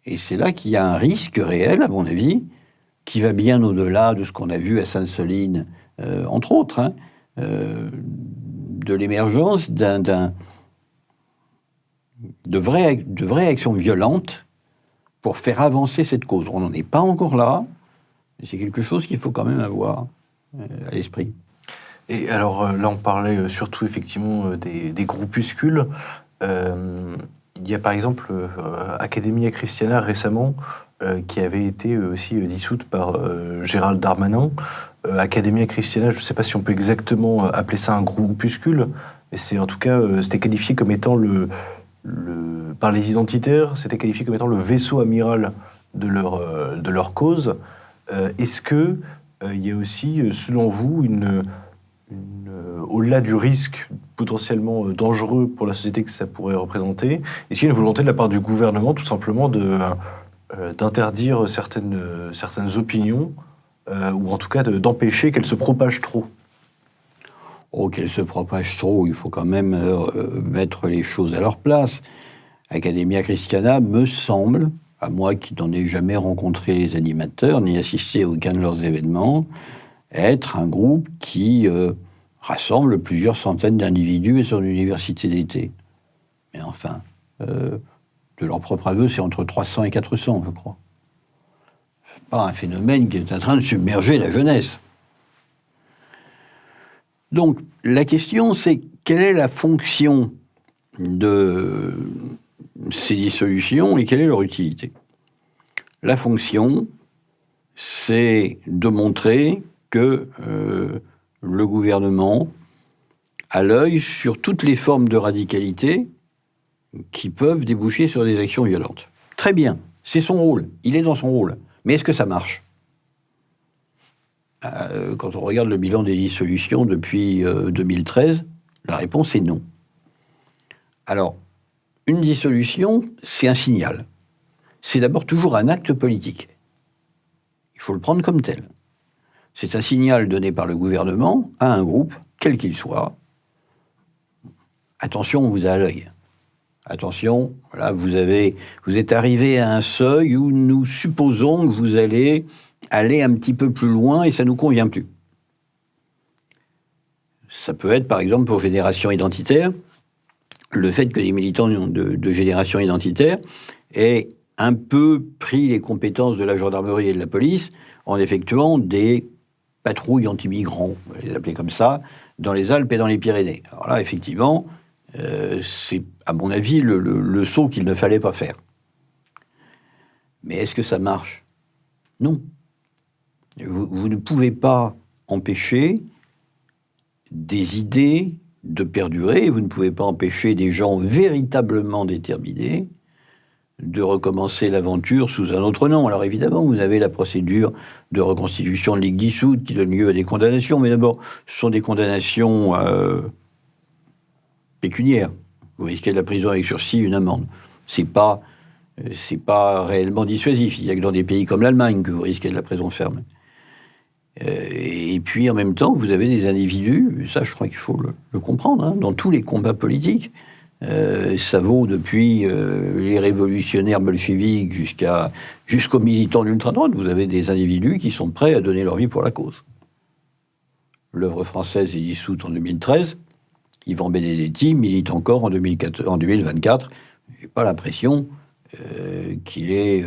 Et c'est là qu'il y a un risque réel, à mon avis, qui va bien au-delà de ce qu'on a vu à Sainte-Soline, entre autres, de l'émergence de vraies actions violentes pour faire avancer cette cause. On n'en est pas encore là, mais c'est quelque chose qu'il faut quand même avoir à l'esprit. Et alors là, on parlait surtout effectivement des groupuscules. Il y a par exemple Academia Christiana récemment qui avait été aussi dissoute par Gérald Darmanin. Academia Christiana, je ne sais pas si on peut exactement appeler ça un groupuscule, mais c'est en tout cas, c'était qualifié comme étant par les identitaires, c'était qualifié comme étant le vaisseau amiral de leur cause. Est-ce que il y a aussi, selon vous, au-delà du risque potentiellement dangereux pour la société que ça pourrait représenter, est-ce qu'il y a une volonté de la part du gouvernement tout simplement d'interdire certaines opinions, ou en tout cas d'empêcher qu'elles se propagent trop? Oh, qu'elles se propagent trop, il faut quand même mettre les choses à leur place. Academia Christiana me semble, à moi qui n'en ai jamais rencontré les animateurs, ni assisté à aucun de leurs événements, être un groupe qui rassemble plusieurs centaines d'individus et son université d'été. Mais enfin, de leur propre aveu, c'est entre 300 et 400, je crois. C'est pas un phénomène qui est en train de submerger la jeunesse. Donc, la question, c'est quelle est la fonction de ces dissolutions et quelle est leur utilité? La fonction, c'est de montrer que le gouvernement a l'œil sur toutes les formes de radicalité qui peuvent déboucher sur des actions violentes. Très bien, c'est son rôle, il est dans son rôle. Mais est-ce que ça marche? Quand on regarde le bilan des dissolutions depuis 2013, la réponse est non. Alors, une dissolution, c'est un signal. C'est d'abord toujours un acte politique. Il faut le prendre comme tel. C'est un signal donné par le gouvernement à un groupe, quel qu'il soit, attention, on vous a à l'œil. Attention, voilà, vous êtes arrivé à un seuil où nous supposons que vous allez aller un petit peu plus loin et ça ne nous convient plus. Ça peut être, par exemple, pour Génération Identitaire, le fait que les militants de Génération Identitaire aient un peu pris les compétences de la gendarmerie et de la police en effectuant des patrouilles anti-migrants, on va les appeler comme ça, dans les Alpes et dans les Pyrénées. Alors là, effectivement, c'est, à mon avis, le saut qu'il ne fallait pas faire. Mais est-ce que ça marche ? Non. Vous ne pouvez pas empêcher des idées de perdurer, vous ne pouvez pas empêcher des gens véritablement déterminés de recommencer l'aventure sous un autre nom. Alors évidemment, vous avez la procédure de reconstitution de ligue dissoute qui donne lieu à des condamnations, mais d'abord, ce sont des condamnations pécuniaires. Vous risquez de la prison avec sursis, une amende. C'est pas réellement dissuasif. Il n'y a que dans des pays comme l'Allemagne que vous risquez de la prison ferme. Et puis, en même temps, vous avez des individus, ça, je crois qu'il faut le comprendre, hein, dans tous les combats politiques. Ça vaut depuis les révolutionnaires bolcheviques jusqu'aux militants d'ultra-droite. Vous avez des individus qui sont prêts à donner leur vie pour la cause. L'œuvre française est dissoute en 2013. Yvan Benedetti milite encore en 2024. Je n'ai pas l'impression qu'il ait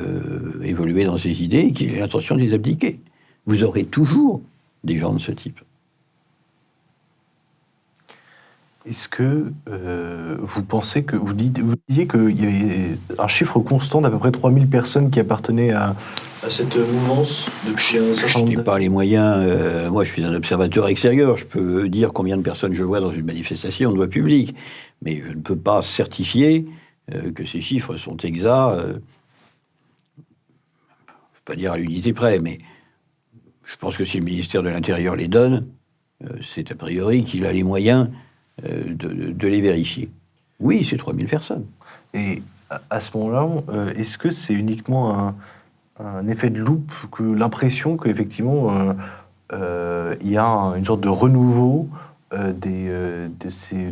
évolué dans ses idées et qu'il ait l'intention de les abdiquer. Vous aurez toujours des gens de ce type. Est-ce que vous pensez que... Vous disiez qu'il y avait un chiffre constant d'à peu près 3000 personnes qui appartenaient à cette mouvance depuis un certain nombre Je n'ai pas les moyens. Moi, je suis un observateur extérieur. Je peux dire combien de personnes je vois dans une manifestation de voie publique. Mais je ne peux pas certifier que ces chiffres sont exacts. Je ne peux pas dire à l'unité près, mais je pense que si le ministère de l'Intérieur les donne, c'est a priori qu'il a les moyens de les vérifier. Oui, c'est 3000 personnes. Et à ce moment-là, est-ce que c'est uniquement un effet de loupe, que l'impression qu'effectivement il y a une sorte de renouveau de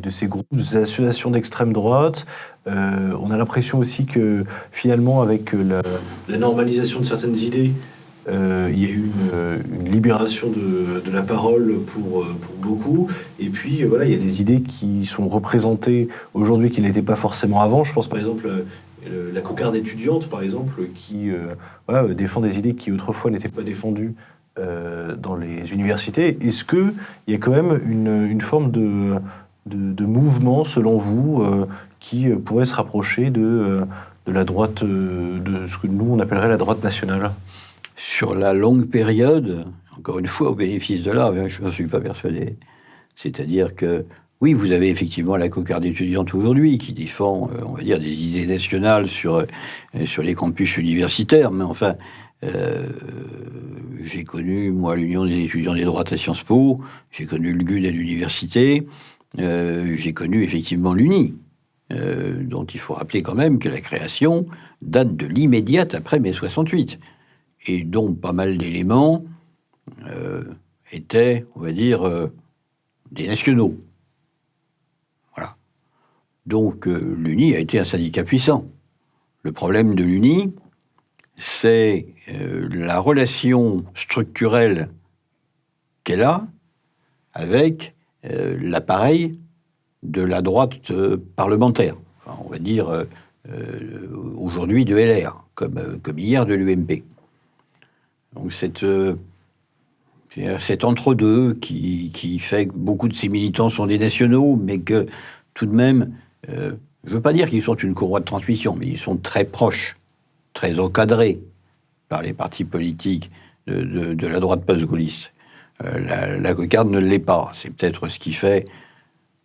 ces groupes, des associations d'extrême droite. On a l'impression aussi que finalement, avec la normalisation de certaines idées, il y a eu une libération de la parole pour beaucoup. Et puis, voilà, il y a des idées qui sont représentées aujourd'hui qui n'étaient pas forcément avant. Je pense par exemple la cocarde étudiante, par exemple, qui défend des idées qui autrefois n'étaient pas défendues dans les universités. Est-ce qu'il y a quand même une forme de mouvement, selon vous, qui pourrait se rapprocher de la droite, de ce que nous on appellerait la droite nationale ? Sur la longue période, encore une fois, au bénéfice de l'art, je n'en suis pas persuadé. C'est-à-dire que, oui, vous avez effectivement la cocarde étudiante aujourd'hui qui défend, on va dire, des idées nationales sur les campus universitaires, mais enfin, j'ai connu, moi, l'Union des étudiants des droites à Sciences Po, j'ai connu le GUD à l'université, j'ai connu effectivement l'UNI, dont il faut rappeler quand même que la création date de l'immédiate après mai 68. Et dont pas mal d'éléments étaient, on va dire, des nationaux. Voilà. Donc, l'UNI a été un syndicat puissant. Le problème de l'UNI, c'est la relation structurelle qu'elle a avec l'appareil de la droite parlementaire. Enfin, on va dire, aujourd'hui de LR, comme hier de l'UMP. Donc cet entre-deux qui fait que beaucoup de ces militants sont des nationaux, mais que tout de même, je ne veux pas dire qu'ils sont une courroie de transmission, mais ils sont très proches, très encadrés par les partis politiques de la droite post-gaulliste. La cocarde ne l'est pas. C'est peut-être ce qui fait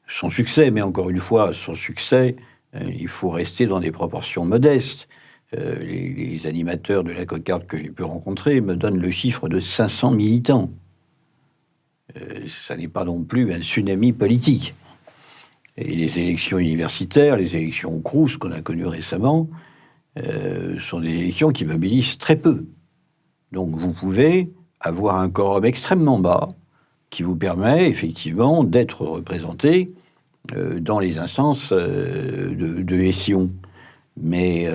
son succès, mais encore une fois, son succès, il faut rester dans des proportions modestes. Les animateurs de la cocarde que j'ai pu rencontrer me donnent le chiffre de 500 militants. Ça n'est pas non plus un tsunami politique. Et les élections universitaires, les élections au Crous qu'on a connues récemment, sont des élections qui mobilisent très peu. Donc vous pouvez avoir un quorum extrêmement bas qui vous permet effectivement d'être représenté dans les instances de Sion. Mais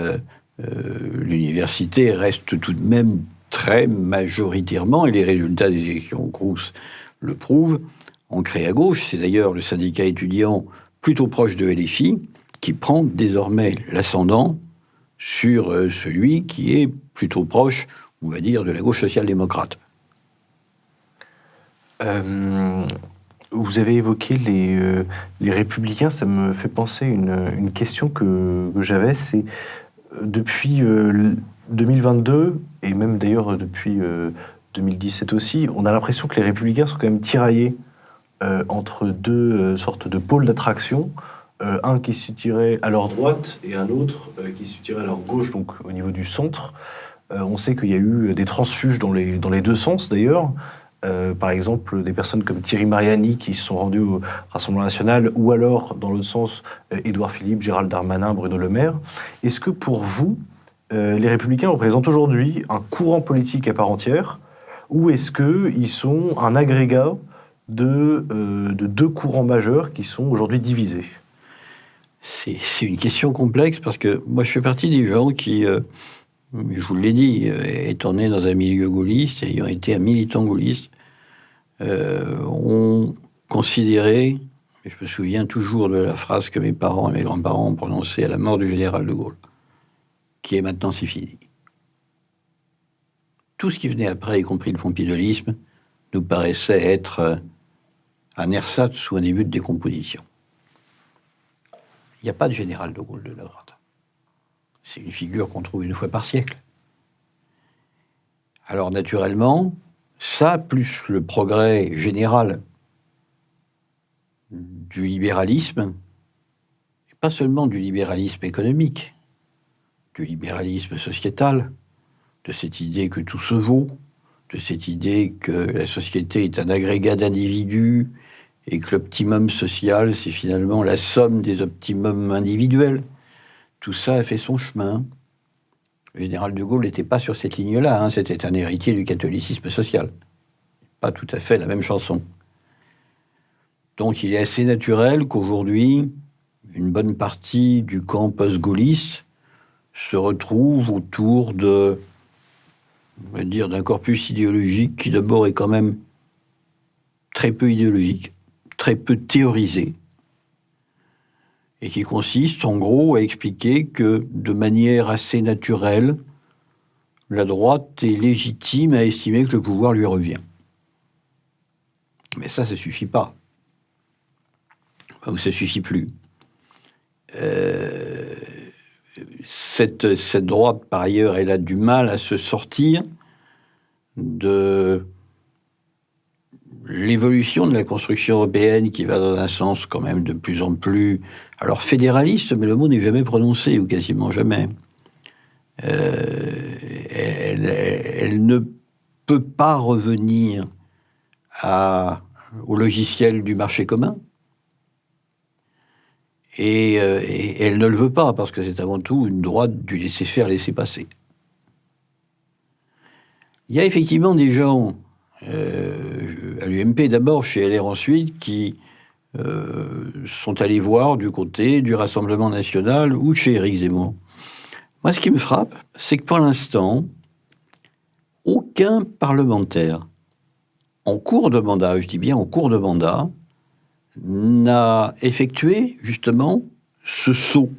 l'université reste tout de même très majoritairement, et les résultats des élections au Crous le prouvent, ancrée à gauche. C'est d'ailleurs le syndicat étudiant plutôt proche de LFI qui prend désormais l'ascendant sur celui qui est plutôt proche, on va dire, de la gauche social-démocrate. Vous avez évoqué les Républicains, ça me fait penser une question que j'avais, c'est depuis 2022, et même d'ailleurs depuis 2017 aussi, on a l'impression que les Républicains sont quand même tiraillés entre deux sortes de pôles d'attraction, un qui se situerait à leur droite et un autre qui se situerait à leur gauche, donc au niveau du centre. On sait qu'il y a eu des transfuges dans les deux sens d'ailleurs. Par exemple, des personnes comme Thierry Mariani qui se sont rendus au Rassemblement national, ou alors, dans l'autre sens, Édouard Philippe, Gérald Darmanin, Bruno Le Maire. Est-ce que pour vous, les Républicains représentent aujourd'hui un courant politique à part entière, ou est-ce qu'ils sont un agrégat de deux courants majeurs qui sont aujourd'hui divisés ? C'est une question complexe parce que moi je fais partie des gens qui, je vous l'ai dit, étant né dans un milieu gaulliste, ayant été un militant gaulliste, ont considéré, et je me souviens toujours de la phrase que mes parents et mes grands-parents ont prononcée à la mort du général de Gaulle, qui est maintenant c'est fini. Tout ce qui venait après, y compris le pompidolisme, nous paraissait être un ersatz ou un début de décomposition. Il n'y a pas de général de Gaulle de la droite. C'est une figure qu'on trouve une fois par siècle. Alors naturellement, ça, plus le progrès général du libéralisme, et pas seulement du libéralisme économique, du libéralisme sociétal, de cette idée que tout se vaut, de cette idée que la société est un agrégat d'individus et que l'optimum social, c'est finalement la somme des optimums individuels. Tout ça a fait son chemin. Le général de Gaulle n'était pas sur cette ligne-là, hein, c'était un héritier du catholicisme social. Pas tout à fait la même chanson. Donc il est assez naturel qu'aujourd'hui, une bonne partie du camp post-gaulliste se retrouve autour on va dire, d'un corpus idéologique qui d'abord est quand même très peu idéologique, très peu théorisé, et qui consiste en gros à expliquer que de manière assez naturelle, la droite est légitime à estimer que le pouvoir lui revient. Mais ça suffit pas. Ou ça suffit plus. Cette droite, par ailleurs, elle a du mal à se sortir de l'évolution de la construction européenne qui va dans un sens quand même de plus en plus, alors fédéraliste, mais le mot n'est jamais prononcé, ou quasiment jamais. Elle ne peut pas revenir au logiciel du marché commun. Et elle ne le veut pas, parce que c'est avant tout une droite du laisser-faire, laisser-passer. Il y a effectivement des gens, à l'UMP d'abord, chez LR ensuite, qui sont allés voir du côté du Rassemblement national ou chez Éric Zemmour. Moi, ce qui me frappe, c'est que pour l'instant, aucun parlementaire en cours de mandat, je dis bien en cours de mandat, n'a effectué justement ce saut,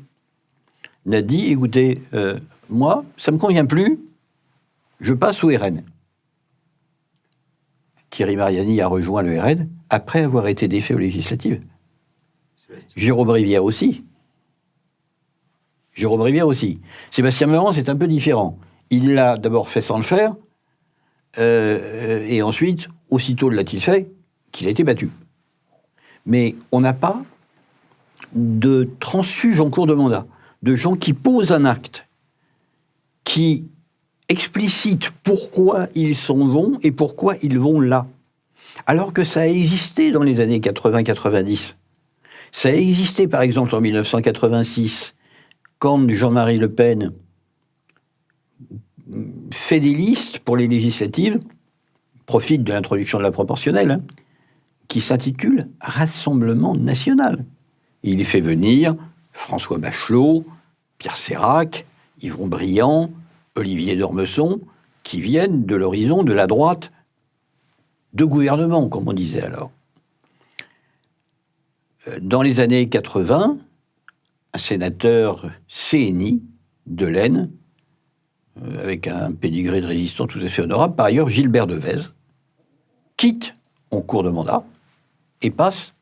n'a dit, écoutez, moi, ça ne me convient plus, je passe au RN. Thierry Mariani a rejoint le RN après avoir été défait aux législatives. Jérôme Rivière aussi. Sébastien Meurant, c'est un peu différent. Il l'a d'abord fait sans le faire, et ensuite, aussitôt l'a-t-il fait, qu'il a été battu. Mais on n'a pas de transfuge en cours de mandat, de gens qui posent un acte, qui explicitent pourquoi ils s'en vont et pourquoi ils vont là. Alors que ça a existé dans les années 80-90. Ça a existé, par exemple, en 1986, quand Jean-Marie Le Pen fait des listes pour les législatives, profite de l'introduction de la proportionnelle, qui s'intitule « Rassemblement national ». il fait venir François Bachelot, Pierre Sérac, Yvon Briand, Olivier d'Ormesson, qui viennent de l'horizon de la droite de gouvernement, comme on disait alors. Dans les années 80, un sénateur CNI de l'Aisne, avec un pédigré de résistance tout à fait honorable, par ailleurs Gilbert Devèze, quitte en cours de mandat et passe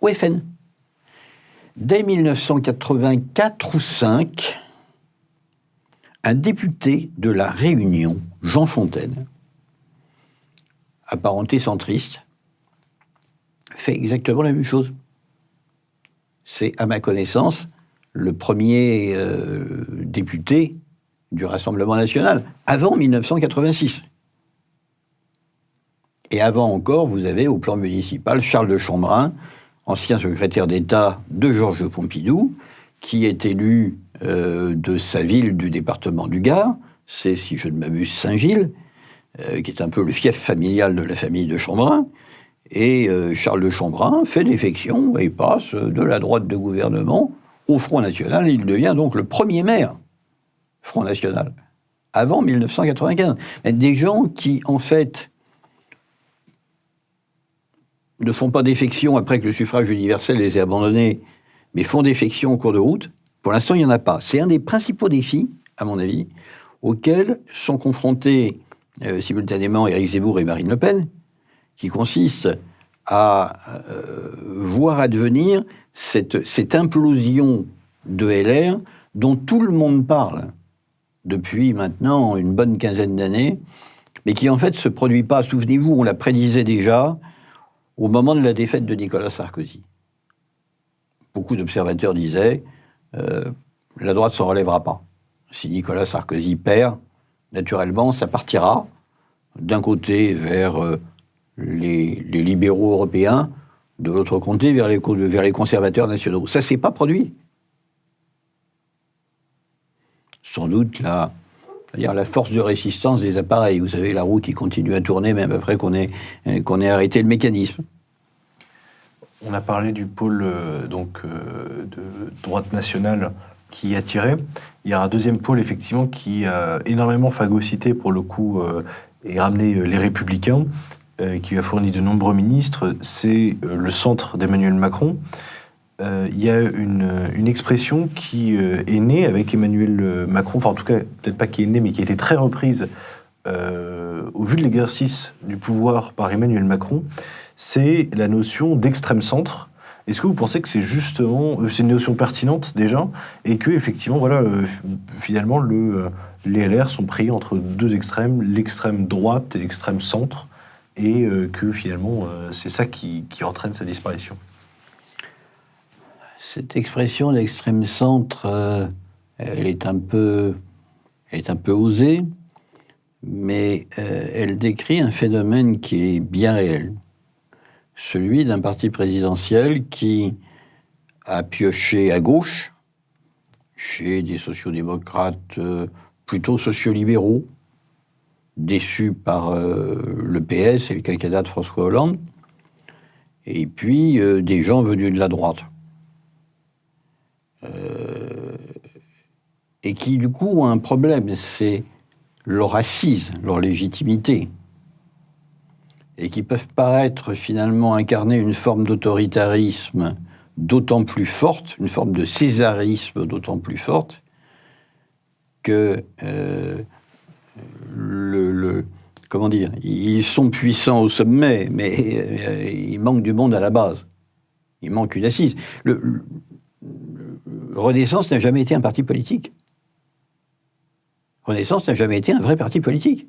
au FN. Dès 1984 ou 5, un député de La Réunion, Jean Fontaine, apparenté centriste, fait exactement la même chose. C'est, à ma connaissance, le premier député du Rassemblement national, avant 1986. Et avant encore, vous avez au plan municipal Charles de Chambrun, ancien secrétaire d'État de Georges Pompidou, qui est élu de sa ville du département du Gard, c'est, si je ne m'abuse, Saint-Gilles, qui est un peu le fief familial de la famille de Chambrun. Et Charles de Chambrun fait défection et passe de la droite de gouvernement au Front National. Il devient donc le premier maire Front National, avant 1995. Mais des gens qui, en fait, ne font pas défection après que le suffrage universel les ait abandonnés, mais font défection au cours de route, pour l'instant, il n'y en a pas. C'est un des principaux défis, à mon avis, auxquels sont confrontés simultanément Éric Zemmour et Marine Le Pen, qui consiste à voir advenir cette implosion de LR dont tout le monde parle depuis maintenant une bonne quinzaine d'années, mais qui en fait ne se produit pas. Souvenez-vous, on la prédisait déjà au moment de la défaite de Nicolas Sarkozy. Beaucoup d'observateurs disaient la droite ne s'en relèvera pas. Si Nicolas Sarkozy perd, naturellement, ça partira d'un côté vers les libéraux européens, de l'autre côté vers les conservateurs nationaux. Ça ne s'est pas produit. Sans doute la force de résistance des appareils. Vous savez, la roue qui continue à tourner même après qu'on ait arrêté le mécanisme. On a parlé du pôle de droite nationale qui attirait. Il y a un deuxième pôle, effectivement, qui a énormément phagocyté, pour le coup, et ramené les Républicains, qui lui a fourni de nombreux ministres. C'est le centre d'Emmanuel Macron. Il y a une expression qui est née avec Emmanuel Macron, enfin en tout cas, peut-être pas qui est née, mais qui a été très reprise au vu de l'exercice du pouvoir par Emmanuel Macron, c'est la notion d'extrême centre. Est-ce que vous pensez que c'est justement, c'est une notion pertinente déjà, et que effectivement, voilà, finalement, les LR sont pris entre deux extrêmes, l'extrême droite et l'extrême centre, et que finalement, c'est ça qui entraîne sa disparition? Cette expression d'extrême centre, elle est un peu osée, mais elle décrit un phénomène qui est bien réel. Celui d'un parti présidentiel qui a pioché à gauche, chez des sociodémocrates plutôt sociolibéraux, déçus par le PS et le quinquennat de François Hollande, et puis des gens venus de la droite. Et qui, du coup, ont un problème, c'est leur assise, leur légitimité, et qui peuvent paraître finalement incarner une forme d'autoritarisme d'autant plus forte, une forme de césarisme d'autant plus forte, que comment dire, ils sont puissants au sommet, mais il manque du monde à la base. Il manque une assise. Renaissance n'a jamais été un parti politique. Renaissance n'a jamais été un vrai parti politique.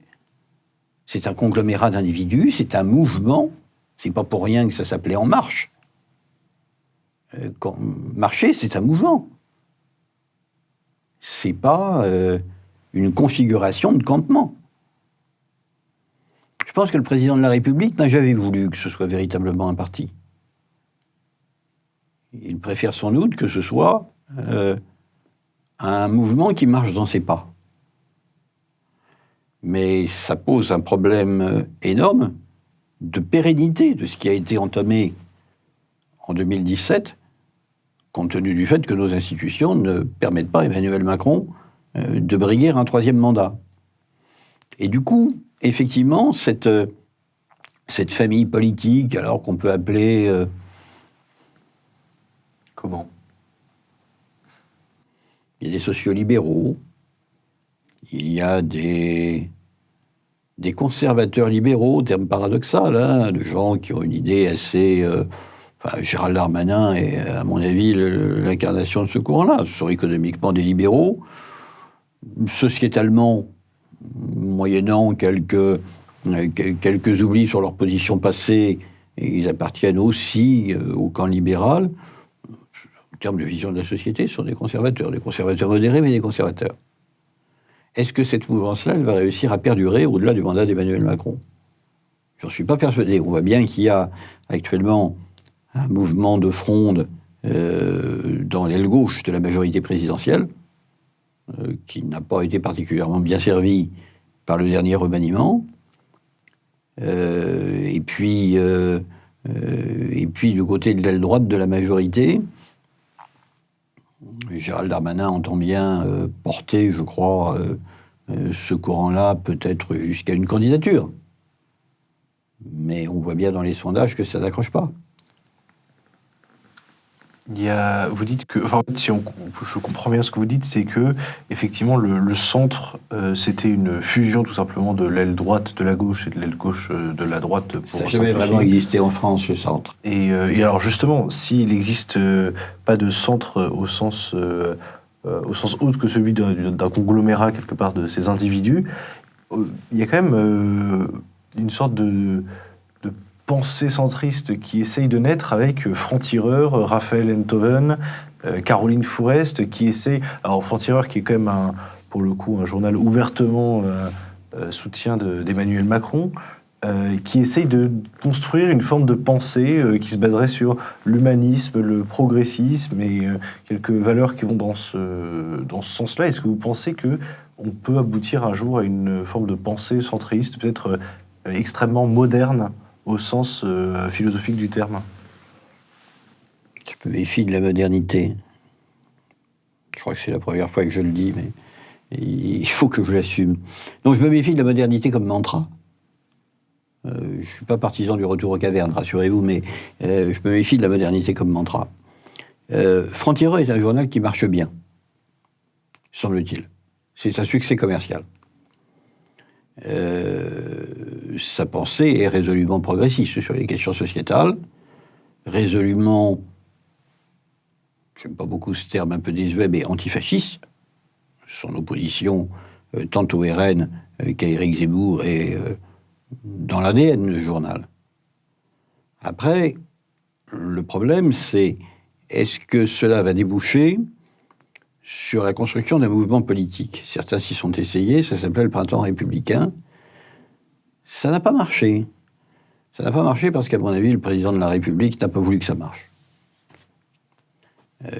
C'est un conglomérat d'individus, c'est un mouvement. C'est pas pour rien que ça s'appelait En Marche. Marcher, c'est un mouvement. C'est pas une configuration de campement. Je pense que le président de la République n'a jamais voulu que ce soit véritablement un parti. Il préfère sans doute que ce soit un mouvement qui marche dans ses pas. Mais ça pose un problème énorme de pérennité de ce qui a été entamé en 2017, compte tenu du fait que nos institutions ne permettent pas à Emmanuel Macron de briguer un 3e mandat. Et du coup, effectivement, cette famille politique, alors qu'on peut appeler... Comment ? Il y a des sociolibéraux, il y a des conservateurs libéraux, terme paradoxal, hein, de gens qui ont une idée assez... Gérald Darmanin est, à mon avis, l'incarnation de ce courant-là. Ce sont économiquement des libéraux, sociétalement, moyennant quelques oublis sur leur position passée, et ils appartiennent aussi au camp libéral. En termes de vision de la société, ce sont des conservateurs modérés, mais des conservateurs. Est-ce que cette mouvance-là, elle va réussir à perdurer au-delà du mandat d'Emmanuel Macron ? J'en suis pas persuadé. On voit bien qu'il y a actuellement un mouvement de fronde dans l'aile gauche de la majorité présidentielle, qui n'a pas été particulièrement bien servi par le dernier remaniement. Et puis, du côté de l'aile droite de la majorité, Gérald Darmanin entend bien porter, je crois, ce courant-là, peut-être jusqu'à une candidature. Mais on voit bien dans les sondages que ça n'accroche pas. Vous dites que, enfin, en fait, je comprends bien ce que vous dites, c'est que effectivement le centre, c'était une fusion tout simplement de l'aile droite de la gauche et de l'aile gauche de la droite. Ça n'a jamais vraiment existé en France, le centre. Et alors justement, s'il n'existe pas de centre au sens autre que celui d'un conglomérat quelque part de ces individus, il y a quand même une sorte de pensée centriste qui essaye de naître avec Franc-Tireur, Raphaël Enthoven, Caroline Fourest, qui essaye... Alors Franc-Tireur qui est quand même, pour le coup, un journal ouvertement soutien d'Emmanuel Macron, qui essaye de construire une forme de pensée qui se baserait sur l'humanisme, le progressisme et quelques valeurs qui vont dans ce sens-là. Est-ce que vous pensez qu'on peut aboutir un jour à une forme de pensée centriste, peut-être extrêmement moderne, au sens philosophique du terme? Je me méfie de la modernité. Je crois que c'est la première fois que je le dis, mais il faut que je l'assume. Donc je me méfie de la modernité comme mantra. Je ne suis pas partisan du retour aux cavernes, rassurez-vous, mais je me méfie de la modernité comme mantra. Franc-Tireur est un journal qui marche bien, semble-t-il. C'est un succès commercial. Sa pensée est résolument progressiste sur les questions sociétales, résolument, j'aime pas beaucoup ce terme un peu désuet, mais antifasciste. Son opposition tant au RN qu'à Éric Zemmour est dans l'ADN du journal. Après, le problème, c'est est-ce que cela va déboucher sur la construction d'un mouvement politique? Certains s'y sont essayés, ça s'appelait le Printemps républicain. Ça n'a pas marché. Ça n'a pas marché parce qu'à mon avis, le président de la République n'a pas voulu que ça marche.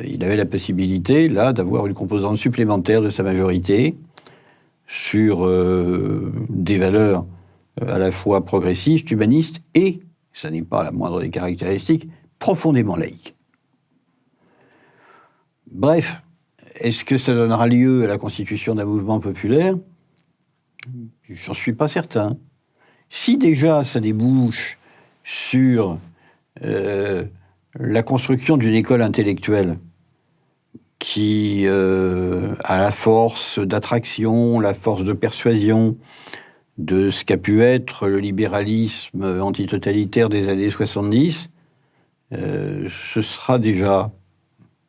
Il avait la possibilité, là, d'avoir une composante supplémentaire de sa majorité sur des valeurs à la fois progressistes, humanistes et, ça n'est pas la moindre des caractéristiques, profondément laïques. Bref, est-ce que ça donnera lieu à la constitution d'un mouvement populaire? J'en suis pas certain. Si déjà ça débouche sur la construction d'une école intellectuelle qui a la force d'attraction, la force de persuasion de ce qu'a pu être le libéralisme antitotalitaire des années 70, ce sera déjà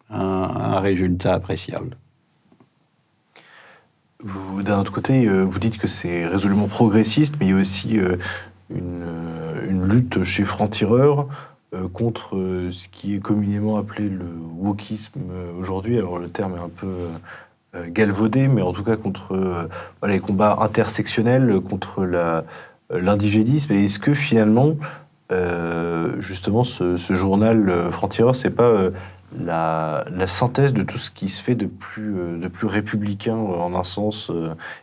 un résultat appréciable. D'un autre côté, vous dites que c'est résolument progressiste, mais il y a aussi une lutte chez Franc-Tireur contre ce qui est communément appelé le wokisme aujourd'hui. Alors le terme est un peu galvaudé, mais en tout cas contre les combats intersectionnels, contre l'indigénisme. Et est-ce que finalement, justement, ce journal Franc-Tireur, c'est pas la synthèse de tout ce qui se fait de plus républicain en un sens?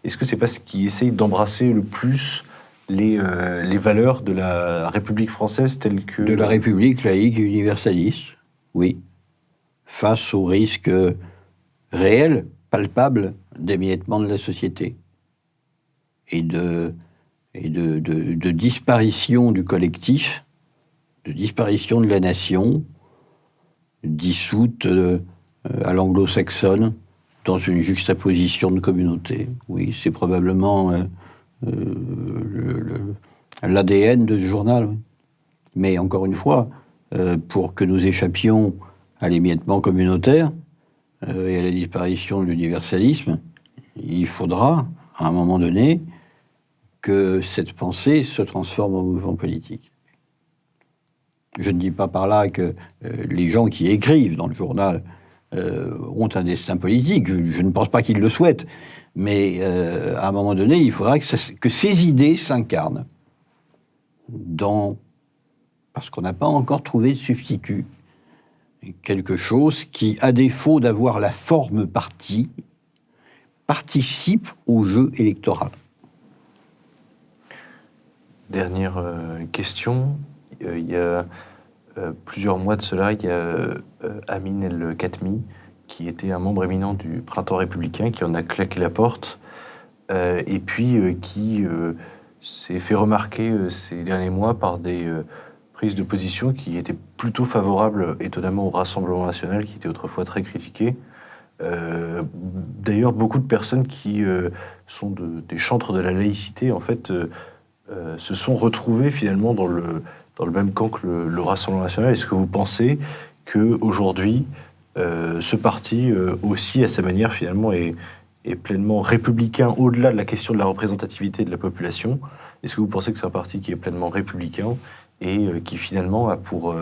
Est-ce que c'est pas ce qui essaye d'embrasser le plus les valeurs de la République française telles que... De la République laïque et universaliste, oui. face au risque réel, palpable, d'émiettement de la société et de disparition du collectif, de disparition de la nation, dissoute à l'anglo-saxonne dans une juxtaposition de communautés. Oui, c'est probablement l'ADN de ce journal. Oui. Mais encore une fois, pour que nous échappions à l'émiettement communautaire et à la disparition de l'universalisme, il faudra, à un moment donné, que cette pensée se transforme en mouvement politique. Je ne dis pas par là que les gens qui écrivent dans le journal ont un destin politique. Je ne pense pas qu'ils le souhaitent. Mais à un moment donné, il faudra que ces idées s'incarnent parce qu'on n'a pas encore trouvé de substitut. Quelque chose qui, à défaut d'avoir la forme parti, participe au jeu électoral. Dernière question. Il y a plusieurs mois de cela, il y a Amin El-Khatmi, qui était un membre éminent du Printemps républicain, qui en a claqué la porte, et puis qui s'est fait remarquer ces derniers mois par des prises de position qui étaient plutôt favorables, étonnamment, au Rassemblement national, qui était autrefois très critiqué. D'ailleurs, beaucoup de personnes qui sont des chantres de la laïcité, en fait, se sont retrouvées finalement dans le même camp que le Rassemblement national. Est-ce que vous pensez qu'aujourd'hui, ce parti, aussi à sa manière, finalement, est pleinement républicain au-delà de la question de la représentativité de la population? Est-ce que vous pensez que c'est un parti qui est pleinement républicain et qui finalement a pour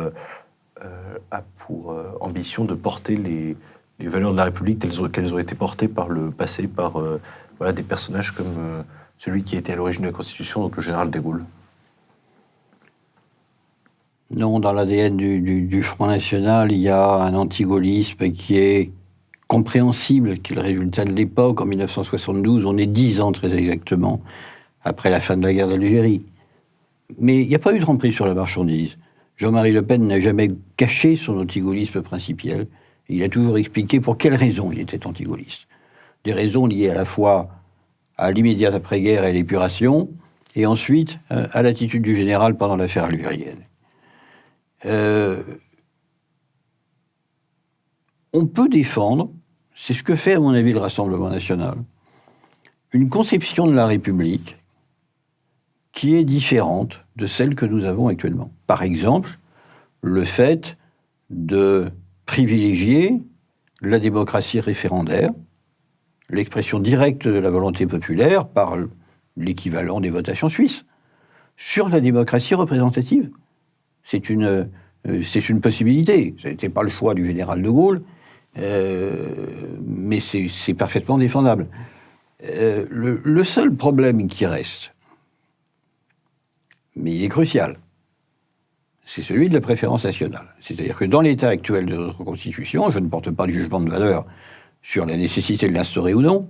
ambition de porter les valeurs de la République telles qu'elles ont été portées par le passé par des personnages comme celui qui était à l'origine de la Constitution, donc le général de Gaulle? Non, dans l'ADN du Front National, il y a un antigaullisme qui est compréhensible, qui est le résultat de l'époque. En 1972, on est 10 ans très exactement après la fin de la guerre d'Algérie. Mais il n'y a pas eu de reprise sur la marchandise. Jean-Marie Le Pen n'a jamais caché son antigaullisme principiel. Il a toujours expliqué pour quelles raisons il était antigaulliste. Des raisons liées à la fois à l'immédiate après-guerre et à l'épuration, et ensuite à l'attitude du général pendant l'affaire algérienne. On peut défendre, c'est ce que fait à mon avis le Rassemblement national, une conception de la République qui est différente de celle que nous avons actuellement. Par exemple, le fait de privilégier la démocratie référendaire, l'expression directe de la volonté populaire par l'équivalent des votations suisses, sur la démocratie représentative. C'est une possibilité. Ça n'était pas le choix du général de Gaulle, mais c'est parfaitement défendable. Le seul problème qui reste, mais il est crucial, c'est celui de la préférence nationale. C'est-à-dire que dans l'état actuel de notre Constitution, je ne porte pas de jugement de valeur sur la nécessité de l'instaurer ou non,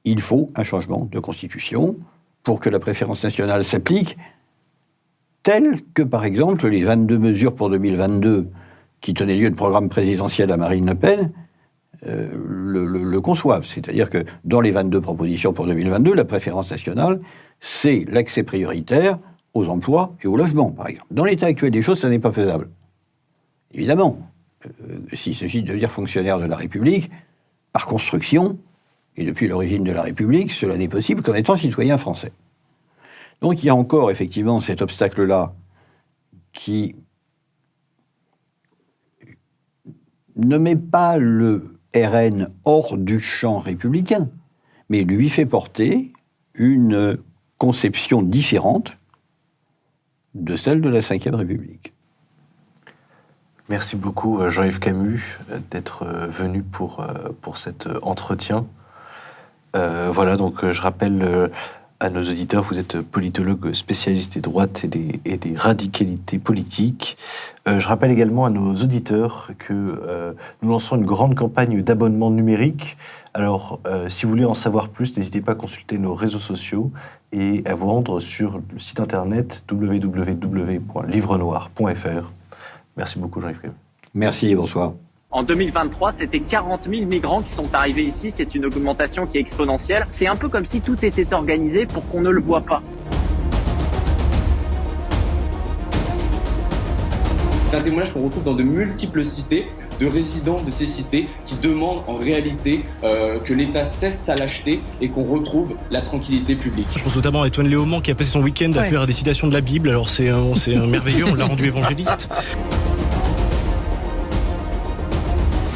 il faut un changement de Constitution pour que la préférence nationale s'applique, telles que, par exemple, les 22 mesures pour 2022 qui tenaient lieu de programme présidentiel à Marine Le Pen le conçoivent. C'est-à-dire que dans les 22 propositions pour 2022, la préférence nationale, c'est l'accès prioritaire aux emplois et au logement, par exemple. Dans l'état actuel des choses, ça n'est pas faisable. Évidemment, s'il s'agit de devenir fonctionnaire de la République, par construction, et depuis l'origine de la République, cela n'est possible qu'en étant citoyen français. Donc il y a encore effectivement cet obstacle-là qui ne met pas le RN hors du champ républicain, mais lui fait porter une conception différente de celle de la Ve République. Merci beaucoup Jean-Yves Camus d'être venu pour cet entretien. Voilà, donc je rappelle à nos auditeurs, vous êtes politologue spécialiste des droites et des radicalités politiques. Je rappelle également à nos auditeurs que nous lançons une grande campagne d'abonnement numérique. Alors, si vous voulez en savoir plus, n'hésitez pas à consulter nos réseaux sociaux et à vous rendre sur le site internet www.livrenoir.fr. Merci beaucoup Jean-Yves Camus. Merci et bonsoir. En 2023, c'était 40 000 migrants qui sont arrivés ici. C'est une augmentation qui est exponentielle. C'est un peu comme si tout était organisé pour qu'on ne le voit pas. C'est un témoignage qu'on retrouve dans de multiples cités, de résidents de ces cités qui demandent en réalité que l'État cesse sa lâcheté et qu'on retrouve la tranquillité publique. Je pense notamment à Étoine Léaumont qui a passé son week-end à faire des citations de la Bible. Alors c'est merveilleux, on l'a rendu évangéliste.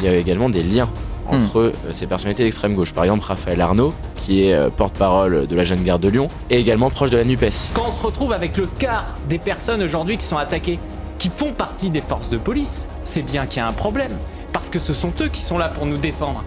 Il y a également des liens entre ces personnalités d'extrême gauche. Par exemple, Raphaël Arnaud, qui est porte-parole de la Jeune Garde de Lyon, est également proche de la NUPES. Quand on se retrouve avec le quart des personnes aujourd'hui qui sont attaquées, qui font partie des forces de police, c'est bien qu'il y a un problème, parce que ce sont eux qui sont là pour nous défendre.